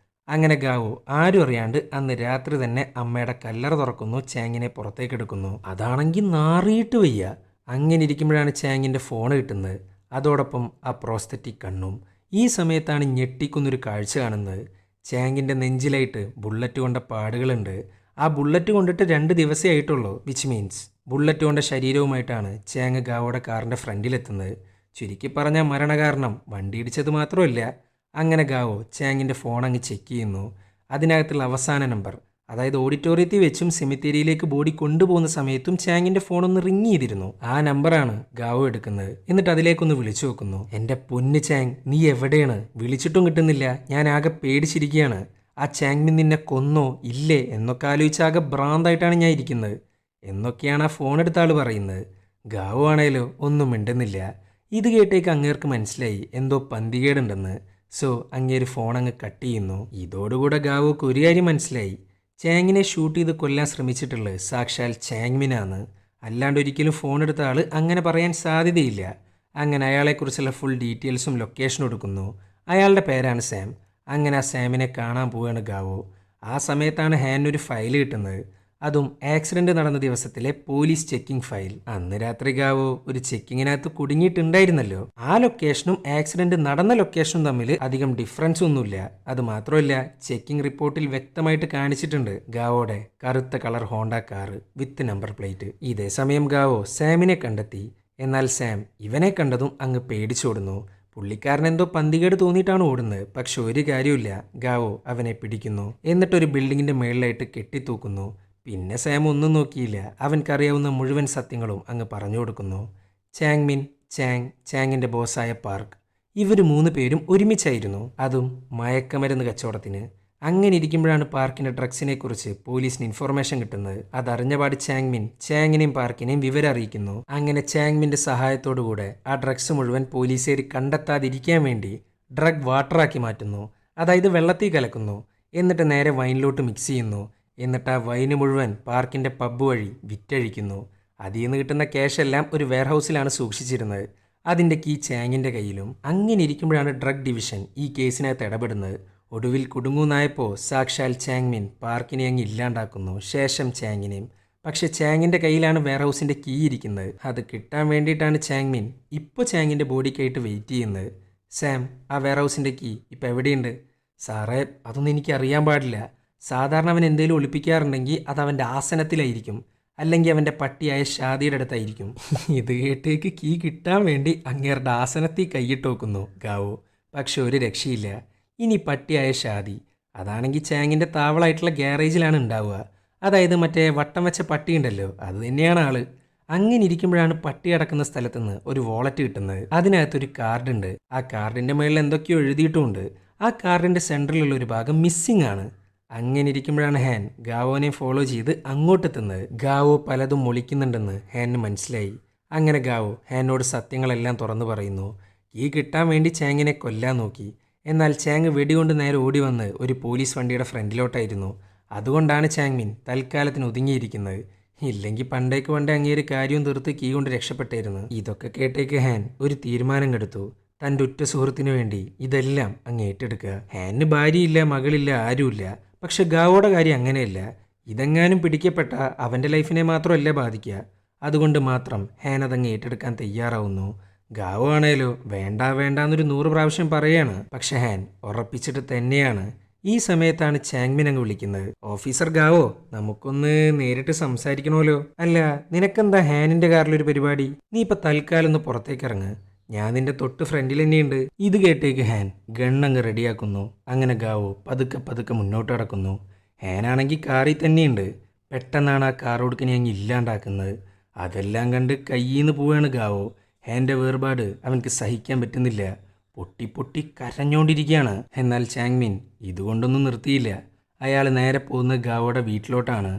Speaker 1: അങ്ങനെ ഗാവോ ആരും അറിയാണ്ട് അന്ന് രാത്രി തന്നെ അമ്മയുടെ കല്ലറ തുറക്കുന്നു, ചാങ്ങിനെ പുറത്തേക്ക് എടുക്കുന്നു. അതാണെങ്കിൽ നാറിയിട്ട് വയ്യ. അങ്ങനെ ഇരിക്കുമ്പോഴാണ് ചാങ്ങിൻ്റെ ഫോൺ കിട്ടുന്നത്, അതോടൊപ്പം ആ പ്രോസ്തറ്റിക് കണ്ണും. ഈ സമയത്താണ് ഞെട്ടിക്കുന്നൊരു കാഴ്ച കാണുന്നത്. ചാങ്ങിൻ്റെ നെഞ്ചിലായിട്ട് ബുള്ളറ്റ് കൊണ്ട പാടുകളുണ്ട്. ആ ബുള്ളറ്റ് കൊണ്ടിട്ട് 2 ദിവസമേ ആയിട്ടുള്ളൂ, വിച്ച് മീൻസ് ബുള്ളറ്റ് കൊണ്ട ശരീരവുമായിട്ടാണ് ചാങ് ഗാവോയുടെ കാറിൻ്റെ ഫ്രണ്ടിലെത്തുന്നത്. ചുരുക്കി പറഞ്ഞാൽ മരണകാരണം വണ്ടി ഇടിച്ചത് മാത്രമല്ല. അങ്ങനെ ഗാവോ ചാങ്ങിൻ്റെ ഫോൺ അങ്ങ് ചെക്ക് ചെയ്യുന്നു. അതിനകത്തുള്ള അവസാന നമ്പർ, അതായത് ഓഡിറ്റോറിയത്തിൽ വെച്ചും സെമിത്തേരിയിലേക്ക് ബോഡി കൊണ്ടുപോകുന്ന സമയത്തും ചാങ്ങിൻ്റെ ഫോണൊന്ന് റിങ് ചെയ്തിരുന്നു. ആ നമ്പറാണ് ഗാവോ എടുക്കുന്നത്. എന്നിട്ട് അതിലേക്കൊന്ന് വിളിച്ചു നോക്കുന്നു. എൻ്റെ പൊന്ന് ചാങ്, നീ എവിടെയാണ്? വിളിച്ചിട്ടും കിട്ടുന്നില്ല. ഞാൻ ആകെ പേടിച്ചിരിക്കുകയാണ്. ആ ചാങ്മിൻ നിന്നെ കൊന്നോ ഇല്ലേ എന്നൊക്കെ ആലോചിച്ചാകെ ഭ്രാന്തായിട്ടാണ് ഞാൻ ഇരിക്കുന്നത് എന്നൊക്കെയാണ് ആ ഫോൺ എടുത്ത ആൾ പറയുന്നത്. ഗാവോ ആണേലോ ഒന്നും മിണ്ടുന്നില്ല. ഇത് കേട്ടേക്ക് അങ്ങേർക്ക് മനസ്സിലായി എന്തോ പന്തികേടുണ്ടെന്ന്. സോ അങ്ങേര് ഫോൺ അങ്ങ് കട്ട് ചെയ്യുന്നു. ഇതോടുകൂടെ ഗാവോക്ക് ഒരു കാര്യം മനസ്സിലായി, ചാങ്ങിനെ ഷൂട്ട് ചെയ്ത് കൊല്ലാൻ ശ്രമിച്ചിട്ടുള്ളത് സാക്ഷാൽ ചാങ്മിനാണ്. അല്ലാണ്ട് ഒരിക്കലും ഫോൺ എടുത്ത ആൾ അങ്ങനെ പറയാൻ സാധ്യതയില്ല. അങ്ങനെ അയാളെക്കുറിച്ചുള്ള ഫുൾ ഡീറ്റെയിൽസും ലൊക്കേഷനും എടുക്കുന്നു. അയാളുടെ പേരാണ് സാം. അങ്ങനെ ആ സാമിനെ കാണാൻ പോവുകയാണ് ഗാവോ. ആ സമയത്താണ് ഹാനൊരു ഫയൽ കിട്ടുന്നത്, അതും ആക്സിഡൻറ്റ് നടന്ന ദിവസത്തിലെ പോലീസ് ചെക്കിംഗ് ഫയൽ. അന്ന് രാത്രി ഗാവോ ഒരു ചെക്കിങ്ങിനകത്ത് കുടുങ്ങിയിട്ടുണ്ടായിരുന്നല്ലോ. ആ ലൊക്കേഷനും ആക്സിഡൻറ്റ് നടന്ന ലൊക്കേഷനും തമ്മിൽ അധികം ഡിഫറൻസ് ഒന്നുമില്ല. അത് മാത്രമല്ല, ചെക്കിംഗ് റിപ്പോർട്ടിൽ വ്യക്തമായിട്ട് കാണിച്ചിട്ടുണ്ട് ഗാവോയുടെ കറുത്ത colour Honda car with number plate. ഇതേ സമയം ഗാവോ സാമിനെ കണ്ടെത്തി. എന്നാൽ സാം ഇവനെ കണ്ടതും അങ്ങ് പേടിച്ചോടുന്നു. പുള്ളിക്കാരൻ എന്തോ പന്തികേട് തോന്നിയിട്ടാണ് ഓടുന്നത്. പക്ഷെ ഒരു കാര്യമില്ല, ഗാവോ അവനെ പിടിക്കുന്നു. എന്നിട്ടൊരു ബിൽഡിങ്ങിൻ്റെ മേളിലായിട്ട് കെട്ടിത്തൂക്കുന്നു. പിന്നെ സാം ഒന്നും നോക്കിയില്ല, അവൻക്കറിയാവുന്ന മുഴുവൻ സത്യങ്ങളും അങ്ങ് പറഞ്ഞു കൊടുക്കുന്നു. ചാങ്മിൻ, ചാങ്ങിൻ്റെ ബോസായ പാർക്ക്, ഇവർ 3 പേരും ഒരുമിച്ചായിരുന്നു, അതും മയക്കമരുന്ന് കച്ചവടത്തിന്. അങ്ങനെ ഇരിക്കുമ്പോഴാണ് പാർക്കിൻ്റെ ഡ്രഗ്സിനെ കുറിച്ച് പോലീസിന് ഇൻഫർമേഷൻ കിട്ടുന്നത്. അതറിഞ്ഞപാട് ചാങ്മിൻ ചാങ്ങിനെയും പാർക്കിനെയും വിവരം അറിയിക്കുന്നു. അങ്ങനെ ചാങ്മിൻ്റെ സഹായത്തോടുകൂടെ ആ ഡ്രഗ്സ് മുഴുവൻ പോലീസുകാർ കണ്ടെത്താതിരിക്കാൻ വേണ്ടി ഡ്രഗ് വാട്ടറാക്കി മാറ്റുന്നു. അതായത് വെള്ളത്തിൽ കലക്കുന്നു. എന്നിട്ട് നേരെ വൈനിലോട്ട് മിക്സ് ചെയ്യുന്നു. എന്നിട്ട് ആ വൈന് മുഴുവൻ പാർക്കിൻ്റെ പബ്ബ് വഴി വിറ്റഴിക്കുന്നു. അതിൽ നിന്ന് കിട്ടുന്ന ക്യാഷ് എല്ലാം ഒരു വെയർഹൗസിലാണ് സൂക്ഷിച്ചിരുന്നത്. അതിൻ്റെ കീ ചാങ്ങിൻ്റെ കയ്യിലും. അങ്ങനെ ഇരിക്കുമ്പോഴാണ് ഡ്രഗ് ഡിവിഷൻ ഈ കേസിനകത്ത് ഇടപെടുന്നത്. ഒടുവിൽ കുടുങ്ങുന്നായപ്പോൾ സാക്ഷാൽ ചാങ്മിൻ പാർക്കിനെ അങ്ങ് ഇല്ലാണ്ടാക്കുന്നു, ശേഷം ചാങ്ങിനെയും. പക്ഷെ ചാങ്ങിൻ്റെ കയ്യിലാണ് വെയർഹൗസിൻ്റെ കീ ഇരിക്കുന്നത്. അത് കിട്ടാൻ വേണ്ടിയിട്ടാണ് ചാങ്മിൻ ഇപ്പോൾ ചാങ്ങിൻ്റെ ബോഡിക്കായിട്ട് വെയിറ്റ് ചെയ്യുന്നത്. സാം, ആ വെയർഹൗസിൻ്റെ കീ ഇപ്പോൾ എവിടെയുണ്ട്? സാറേ, അതൊന്നും എനിക്ക് അറിയാൻ പാടില്ല. സാധാരണ അവൻ എന്തെങ്കിലും ഒളിപ്പിക്കാറുണ്ടെങ്കിൽ അത് അവൻ്റെ ആസനത്തിലായിരിക്കും, അല്ലെങ്കിൽ അവൻ്റെ പട്ടിയായ ഷാദിയുടെ അടുത്തായിരിക്കും. ഇത് കേട്ടേക്ക് കീ കിട്ടാൻ വേണ്ടി അങ്ങേരുടെ ആസനത്തിൽ കൈയിട്ട് നോക്കുന്നു ഗാവോ. പക്ഷെ ഒരു രക്ഷയില്ല. ഇനി പട്ടിയായ ഷാദി, അതാണെങ്കിൽ ചാങ്ങിൻ്റെ താവളായിട്ടുള്ള ഗ്യാരേജിലാണ് ഉണ്ടാവുക. അതായത് മറ്റേ വട്ടം വെച്ച പട്ടി ഉണ്ടല്ലോ, അത് തന്നെയാണ് ആള്. അങ്ങനെ ഇരിക്കുമ്പോഴാണ് പട്ടി അടക്കുന്ന സ്ഥലത്തുനിന്ന് ഒരു വാളറ്റ് കിട്ടുന്നത്. അതിനകത്തൊരു കാർഡുണ്ട്. ആ കാർഡിൻ്റെ മുകളിൽ എന്തൊക്കെയോ എഴുതിയിട്ടുമുണ്ട്. ആ കാർഡിൻ്റെ സെൻറ്ററിലുള്ള ഒരു ഭാഗം മിസ്സിംഗ് ആണ്. അങ്ങനെ ഇരിക്കുമ്പോഴാണ് ഹാൻ ഗാവോനെ ഫോളോ ചെയ്ത് അങ്ങോട്ടെത്തുന്നത്. ഗാവോ പലതും ഒളിക്കുന്നുണ്ടെന്ന് ഹാനിന് മനസ്സിലായി. അങ്ങനെ ഗാവോ ഹാനോട് സത്യങ്ങളെല്ലാം തുറന്നു പറയുന്നു. കീ കിട്ടാൻ വേണ്ടി ചാങ്ങിനെ കൊല്ലാൻ നോക്കി. എന്നാൽ ചാങ് വെടികൊണ്ട് നേരെ ഓടി വന്ന് ഒരു പോലീസ് വണ്ടിയുടെ ഫ്രണ്ടിലോട്ടായിരുന്നു. അതുകൊണ്ടാണ് ചാങ്മിൻ തൽക്കാലത്തിന് ഒതുങ്ങിയിരിക്കുന്നത്. ഇല്ലെങ്കിൽ പണ്ടേക്ക് പണ്ടേ അങ്ങേര് കാര്യവും തീർത്ത് കീ കൊണ്ട് രക്ഷപ്പെട്ടായിരുന്നു. ഇതൊക്കെ കേട്ടേക്ക് ഹാൻ ഒരു തീരുമാനം എടുത്തു. തൻ്റെ ഉറ്റ സുഹൃത്തിനു വേണ്ടി ഇതെല്ലാം അങ്ങ് ഏറ്റെടുക്കുക. ഹാനിന് ഭാര്യയില്ല, മകളില്ല, ആരുമില്ല. പക്ഷെ ഗാവോയുടെ കാര്യം അങ്ങനെയല്ല. ഇതെങ്ങാനും പിടിക്കപ്പെട്ട അവൻ്റെ ലൈഫിനെ മാത്രമല്ല ബാധിക്കുക. അതുകൊണ്ട് മാത്രം ഹാൻ അതങ്ങ് ഏറ്റെടുക്കാൻ തയ്യാറാവുന്നു. ഗാവോ ആണേലോ വേണ്ട എന്നൊരു 100 പ്രാവശ്യം പറയാണ്. പക്ഷെ ഹാൻ ഉറപ്പിച്ചിട്ട് തന്നെയാണ്. ഈ സമയത്താണ് ചാങ്മിൻ അങ്ങ് വിളിക്കുന്നത്. ഓഫീസർ ഗാവോ, നമുക്കൊന്ന് നേരിട്ട് സംസാരിക്കണമല്ലോ. അല്ല, നിനക്കെന്താ ഹാനിൻ്റെ കാറിലൊരു പരിപാടി? നീ ഇപ്പം തൽക്കാലം ഒന്ന് പുറത്തേക്ക് ഇറങ്ങ്, ഞാൻ നിന്റെ തൊട്ട് ഫ്രണ്ടിൽ തന്നെയുണ്ട്. ഇത് കേട്ടേക്ക് ഹാൻ ഗണ്ണങ്ങ് റെഡിയാക്കുന്നു. അങ്ങനെ ഗാവോ പതുക്കെ മുന്നോട്ട് നടക്കുന്നു. ഹാനാണെങ്കിൽ കാറിൽ തന്നെയുണ്ട്. പെട്ടെന്നാണ് ആ കാർ കൊടുക്കനെ അങ്ങ് ഇല്ലാണ്ടാക്കുന്നത്. അതെല്ലാം കണ്ട് കയ്യിൽ നിന്ന് പോവുകയാണ് ഗാവോ. ഹാൻ്റെ വേർപാട് അവനക്ക് സഹിക്കാൻ പറ്റുന്നില്ല. പൊട്ടി കരഞ്ഞോണ്ടിരിക്കുകയാണ്. എന്നാൽ ചാങ്മിൻ ഇതുകൊണ്ടൊന്നും നിർത്തിയില്ല. അയാൾ നേരെ പോകുന്നത് ഗാവോയുടെ വീട്ടിലോട്ടാണ്.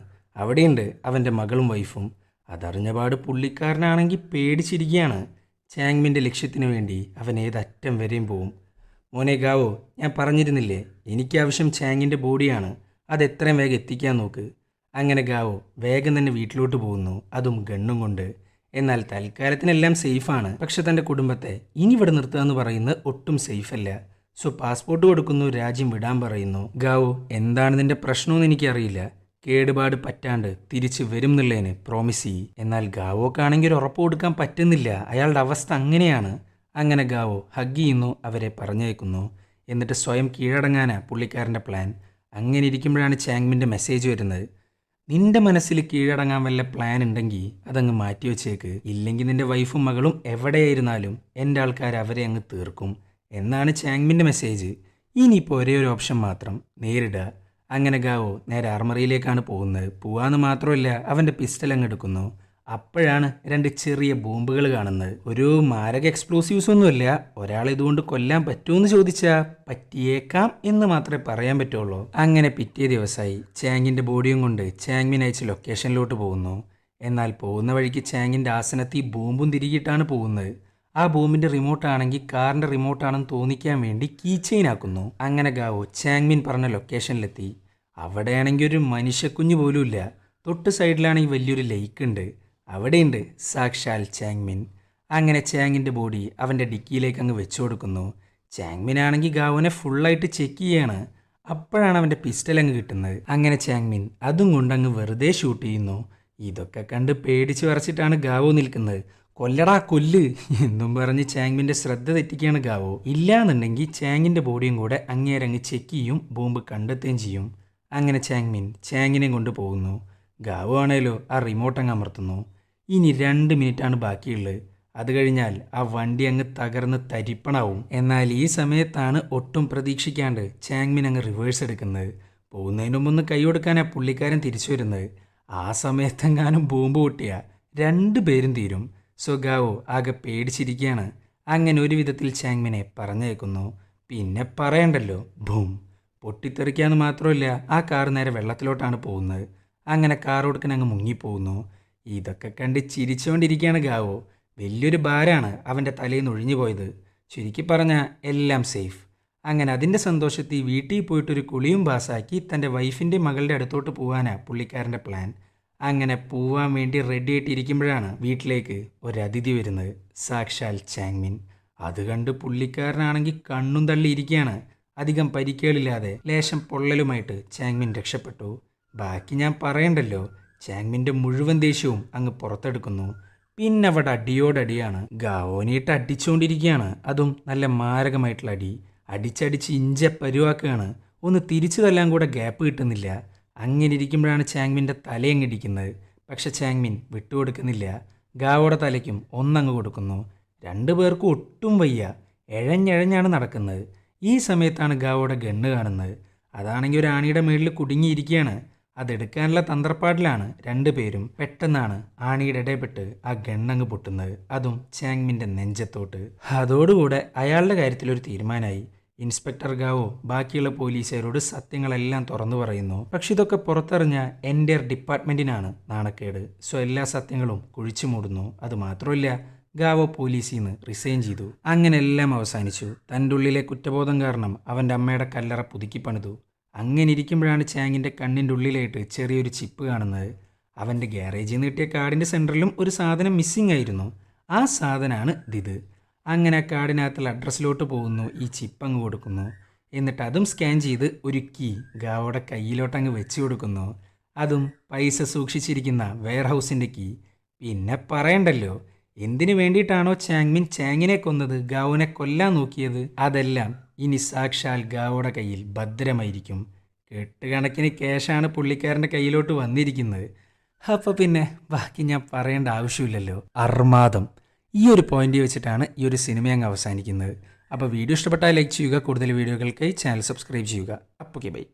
Speaker 1: അവിടെയുണ്ട് അവൻ്റെ മകളും വൈഫും. അതറിഞ്ഞപാട് പുള്ളിക്കാരനാണെങ്കിൽ പേടിച്ചിരിക്കുകയാണ്. ചാങ്മിൻ്റെ ലക്ഷ്യത്തിനു വേണ്ടി അവൻ ഏതറ്റം വരെയും പോവും. മോനെ ഗാവോ, ഞാൻ പറഞ്ഞിരുന്നില്ലേ, എനിക്കാവശ്യം ചാങ്ങിൻ്റെ ബോഡിയാണ്. അത് എത്രയും വേഗം എത്തിക്കാൻ നോക്ക്. അങ്ങനെ ഗാവോ വേഗം തന്നെ വീട്ടിലോട്ട് പോകുന്നു, അതും ഗണ്ണും കൊണ്ട്. എന്നാൽ തൽക്കാലത്തിനെല്ലാം സേഫാണ്. പക്ഷെ തൻ്റെ കുടുംബത്തെ ഇനി ഇവിടെ നിർത്തുക എന്ന് പറയുന്നത് ഒട്ടും സേഫല്ല. സോ പാസ്പോർട്ട് കൊടുക്കുന്നു, രാജ്യം വിടാൻ പറയുന്നു. ഗാവോ എന്താണ് നിന്റെ പ്രശ്നമെന്ന് എനിക്കറിയില്ല, കേടുപാട് പറ്റാണ്ട് തിരിച്ച് വരും എന്നുള്ളതിന് പ്രോമിസ് ചെയ്യ്. എന്നാൽ ഗാവോക്കാണെങ്കിൽ ഒരു ഉറപ്പ് കൊടുക്കാൻ പറ്റുന്നില്ല, അയാളുടെ അവസ്ഥ അങ്ങനെയാണ്. അങ്ങനെ ഗാവോ ഹഗ് ചെയ്യുന്നു, അവരെ പറഞ്ഞേക്കുന്നു. എന്നിട്ട് സ്വയം കീഴടങ്ങാനാ പുള്ളിക്കാരൻ്റെ പ്ലാൻ. അങ്ങനെ ഇരിക്കുമ്പോഴാണ് ചാങ്മിൻ്റെ മെസ്സേജ് വരുന്നത്. നിന്റെ മനസ്സിൽ കീഴടങ്ങാൻ വല്ല പ്ലാൻ ഉണ്ടെങ്കിൽ അതങ്ങ് മാറ്റി വെച്ചേക്ക്. ഇല്ലെങ്കിൽ നിന്റെ വൈഫും മകളും എവിടെയായിരുന്നാലും എൻ്റെ ആൾക്കാർ അവരെ അങ്ങ് തീർക്കും എന്നാണ് ചാങ്മിൻ്റെ മെസ്സേജ്. ഇനിയിപ്പോൾ ഒരേ ഒരു ഓപ്ഷൻ മാത്രം, നേരിടുക. അങ്ങനെ ഗാവോ നേരെ ആർമറിയിലേക്കാണ് പോകുന്നത്. പോവാന്ന് മാത്രമല്ല അവൻ്റെ പിസ്റ്റൽ അങ്ങ് എടുക്കുന്നു. അപ്പോഴാണ് 2 ചെറിയ ബോംബുകൾ കാണുന്നത്. ഒരു മാരക എക്സ്പ്ലോസീവ്സ് ഒന്നുമില്ല. ഒരാളെ ഇതുകൊണ്ട് കൊല്ലാൻ പറ്റുമെന്ന് ചോദിച്ചാൽ പറ്റിയേക്കാം എന്ന് മാത്രമേ പറയാൻ പറ്റുള്ളൂ. അങ്ങനെ പിറ്റേ ദിവസമായി ചാങ്ങിൻ്റെ ബോഡിയും കൊണ്ട് ചാങ്മിൻ അയച്ച് ലൊക്കേഷനിലോട്ട് പോകുന്നു. എന്നാൽ പോകുന്ന വഴിക്ക് ചാങ്ങിൻ്റെ ആസനത്തിൽ ബോംബും തിരികിട്ടാണ് പോകുന്നത്. ആ ബോംബിൻ്റെ റിമോട്ടാണെങ്കിൽ കാറിൻ്റെ റിമോട്ടാണെന്ന് തോന്നിക്കാൻ വേണ്ടി കീ ചെയിൻ ആക്കുന്നു. അങ്ങനെ ഗാവോ ചാങ്മിൻ പറഞ്ഞ ലൊക്കേഷനിലെത്തി. അവിടെയാണെങ്കിൽ ഒരു മനുഷ്യക്കുഞ്ഞ് പോലും ഇല്ല. തൊട്ട് സൈഡിലാണെങ്കിൽ വലിയൊരു ലേക്ക് ഉണ്ട്. അവിടെയുണ്ട് സാക്ഷാൽ ചാങ്മിൻ. അങ്ങനെ ചാങ്ങിൻ്റെ ബോഡി അവൻ്റെ ഡിക്കിയിലേക്ക് അങ്ങ് വെച്ചു കൊടുക്കുന്നു. ചാങ്മിനാണെങ്കിൽ ഗാവോനെ ഫുള്ളായിട്ട് ചെക്ക് ചെയ്യാണ്. അപ്പോഴാണ് അവൻ്റെ പിസ്റ്റൽ അങ്ങ് കിട്ടുന്നത്. അങ്ങനെ ചാങ്മിൻ അതും കൊണ്ടങ്ങ് വെറുതെ ഷൂട്ട് ചെയ്യുന്നു. ഇതൊക്കെ കണ്ട് പേടിച്ച് വരച്ചിട്ടാണ് ഗാവോ നിൽക്കുന്നത്. കൊല്ലടാ കൊല്ല് എന്നും പറഞ്ഞ് ചാങ്മിൻ്റെ ശ്രദ്ധ തെറ്റിക്കുകയാണ് ഗാവോ. ഇല്ലാന്നുണ്ടെങ്കിൽ ചാങ്ങിൻ്റെ ബോഡിയും കൂടെ അങ്ങേരങ്ങ് ചെക്ക് ചെയ്യും, ബോംബ് കണ്ടെത്തുകയും ചെയ്യും. അങ്ങനെ ചാങ്മിൻ ചാങ്ങിനെ കൊണ്ട് പോകുന്നു. ഗാവോ ആണേലോ ആ റിമോട്ട് അങ്ങ് അമർത്തുന്നു. ഇനി 2 മിനിറ്റാണ് ബാക്കിയുള്ളത്. അത് കഴിഞ്ഞാൽ ആ വണ്ടി അങ്ങ് തകർന്ന് തരിപ്പണാവും. എന്നാൽ ഈ സമയത്താണ് ഒട്ടും പ്രതീക്ഷിക്കാണ്ട് ചാങ്മിൻ അങ്ങ് റിവേഴ്സ് എടുക്കുന്നത്. പോകുന്നതിന് മുമ്പൊന്ന് കൈ കൊടുക്കാനാ പുള്ളിക്കാരൻ തിരിച്ചു വരുന്നത്. ആ സമയത്തെങ്ങാനും ബോംബ് പൊട്ടിയ 2 പേരും തീരും. സോ ഗാവോ ആകെ പേടിച്ചിരിക്കുകയാണ്. അങ്ങനെ ഒരു വിധത്തിൽ ചാങ്മിനെ പറഞ്ഞേക്കുന്നു. പിന്നെ പറയണ്ടല്ലോ, ബൂം പൊട്ടിത്തെറിക്കാന്ന് മാത്രമല്ല ആ കാർ നേരെ വെള്ളത്തിലോട്ടാണ് പോകുന്നത്. അങ്ങനെ കാർ കൊടുക്കാൻ അങ്ങ് മുങ്ങിപ്പോകുന്നു. ഇതൊക്കെ കണ്ട് ചിരിച്ചുകൊണ്ടിരിക്കുകയാണ് ഗാവോ. വലിയൊരു ഭാരമാണ് അവൻ്റെ തലയിൽ നിന്ന് ഒഴിഞ്ഞു പോയത്. ചുരുക്കി പറഞ്ഞാൽ എല്ലാം സേഫ്. അങ്ങനെ അതിൻ്റെ സന്തോഷത്തിൽ വീട്ടിൽ പോയിട്ടൊരു കുളിയും പാസ്സാക്കി തൻ്റെ വൈഫിൻ്റെ മകളുടെ അടുത്തോട്ട് പോകാനാണ് പുള്ളിക്കാരൻ്റെ പ്ലാൻ. അങ്ങനെ പോവാൻ വേണ്ടി റെഡി ആയിട്ടിരിക്കുമ്പോഴാണ് വീട്ടിലേക്ക് ഒരു അതിഥി വരുന്നത്, സാക്ഷാൽ ചാങ്മിൻ. അത് കണ്ട് പുള്ളിക്കാരനാണെങ്കിൽ കണ്ണും തള്ളിയിരിക്കുകയാണ്. അധികം പരിക്കുകളില്ലാതെ ലേശം പൊള്ളലുമായിട്ട് ചാങ്മിൻ രക്ഷപ്പെട്ടു. ബാക്കി ഞാൻ പറയണ്ടല്ലോ. ചാങ്മിൻ്റെ മുഴുവൻ ദേഷ്യവും അങ്ങ് പുറത്തെടുക്കുന്നു. പിന്നെ അവിടെ അടിയോടടിയാണ്. ഗാവോനിയിട്ട് അടിച്ചുകൊണ്ടിരിക്കുകയാണ്. അതും നല്ല മാരകമായിട്ടുള്ള അടി. അടിച്ചടിച്ച് ഇഞ്ച പരുവാക്കുകയാണ്. ഒന്ന് തിരിച്ചു തല്ലാൻ കൂടെ ഗ്യാപ്പ് കിട്ടുന്നില്ല. അങ്ങനെ ഇരിക്കുമ്പോഴാണ് ചാങ്മിൻ്റെ തലയങ്ങിടിക്കുന്നത്. പക്ഷെ ചാങ്മിൻ വിട്ടുകൊടുക്കുന്നില്ല. ഗാവോയുടെ തലയ്ക്കും ഒന്നങ്ങ് കൊടുക്കുന്നു. 2 പേർക്കും ഒട്ടും വയ്യ. എഴഞ്ഞെഴഞ്ഞാണ് നടക്കുന്നത്. ഈ സമയത്താണ് ഗാവോയുടെ ഗണ്ണ് കാണുന്നത്. അതാണെങ്കിൽ ഒരു ആണിയുടെ മേളിൽ കുടുങ്ങിയിരിക്കുകയാണ്. അതെടുക്കാനുള്ള തന്ത്രപ്പാടിലാണ് 2 പേരും. പെട്ടെന്നാണ് ആണിയുടെ ഇടപെട്ട് ആ ഗണ്ണങ്ങ് പൊട്ടുന്നത്, അതും ചാങ്മിൻ്റെ നെഞ്ചത്തോട്ട്. അതോടുകൂടെ അയാളുടെ കാര്യത്തിലൊരു തീരുമാനമായി. ഇൻസ്പെക്ടർ ഗാവോ ബാക്കിയുള്ള പോലീസുകാരോട് സത്യങ്ങളെല്ലാം തുറന്നു പറയുന്നു. പക്ഷെ ഇതൊക്കെ പുറത്തറിഞ്ഞ എൻ്റെ ഡിപ്പാർട്ട്മെൻറ്റിനാണ് നാണക്കേട്. സോ എല്ലാ സത്യങ്ങളും കുഴിച്ചു മൂടുന്നു. അതുമാത്രമല്ല, ഗാവോ പോലീസിൽ നിന്ന് റിസൈൻ ചെയ്തു. അങ്ങനെ എല്ലാം അവസാനിച്ചു. തൻ്റെ ഉള്ളിലെ കുറ്റബോധം കാരണം അവൻ്റെ അമ്മയുടെ കല്ലറ പുതുക്കി പണിതു. അങ്ങനെ ഇരിക്കുമ്പോഴാണ് ചാങ്ങിൻ്റെ കണ്ണിൻ്റെ ഉള്ളിലായിട്ട് ചെറിയൊരു ചിപ്പ് കാണുന്നത്. അവൻ്റെ ഗ്യാരേജിൽ നിന്ന് കിട്ടിയ കാർഡിൻ്റെ സെൻറ്ററിലും ഒരു സാധനം മിസ്സിംഗ് ആയിരുന്നു. ആ സാധനമാണ് ഇത്. അങ്ങനെ ആ കാർഡിനകത്തുള്ള അഡ്രസ്സിലോട്ട് പോകുന്നു. ഈ ചിപ്പ് അങ്ങ് കൊടുക്കുന്നു. എന്നിട്ട് അതും സ്കാൻ ചെയ്ത് ഒരു കീ ഗാവോയുടെ കയ്യിലോട്ടങ്ങ് വെച്ച് കൊടുക്കുന്നു. അതും പൈസ സൂക്ഷിച്ചിരിക്കുന്ന വെയർ ഹൗസിൻ്റെ കീ. പിന്നെ പറയണ്ടല്ലോ, എന്തിനു വേണ്ടിയിട്ടാണോ ചാങ്മിൻ ചാങ്ങിനെ കൊന്നത്, ഗാവോനെ കൊല്ലാൻ നോക്കിയത്, അതെല്ലാം ഇനി സാക്ഷാൽ ഗാവോയുടെ കയ്യിൽ ഭദ്രമായിരിക്കും. കെട്ടുകണക്കിന് ക്യാഷാണ് പുള്ളിക്കാരൻ്റെ കയ്യിലോട്ട് വന്നിരിക്കുന്നത്. അപ്പോൾ പിന്നെ ബാക്കി ഞാൻ പറയേണ്ട ആവശ്യമില്ലല്ലോ. അർമാദം. ഈ ഒരു പോയിന്റ് വെച്ചിട്ടാണ് ഈ ഒരു സിനിമ അങ്ങ് അവസാനിക്കുന്നത്. അപ്പോൾ വീഡിയോ ഇഷ്ടപ്പെട്ടാൽ ലൈക്ക് ചെയ്യുക. കൂടുതൽ വീഡിയോകൾക്കായി ചാനൽ സബ്സ്ക്രൈബ് ചെയ്യുക. അപ്പോൾ ബൈ.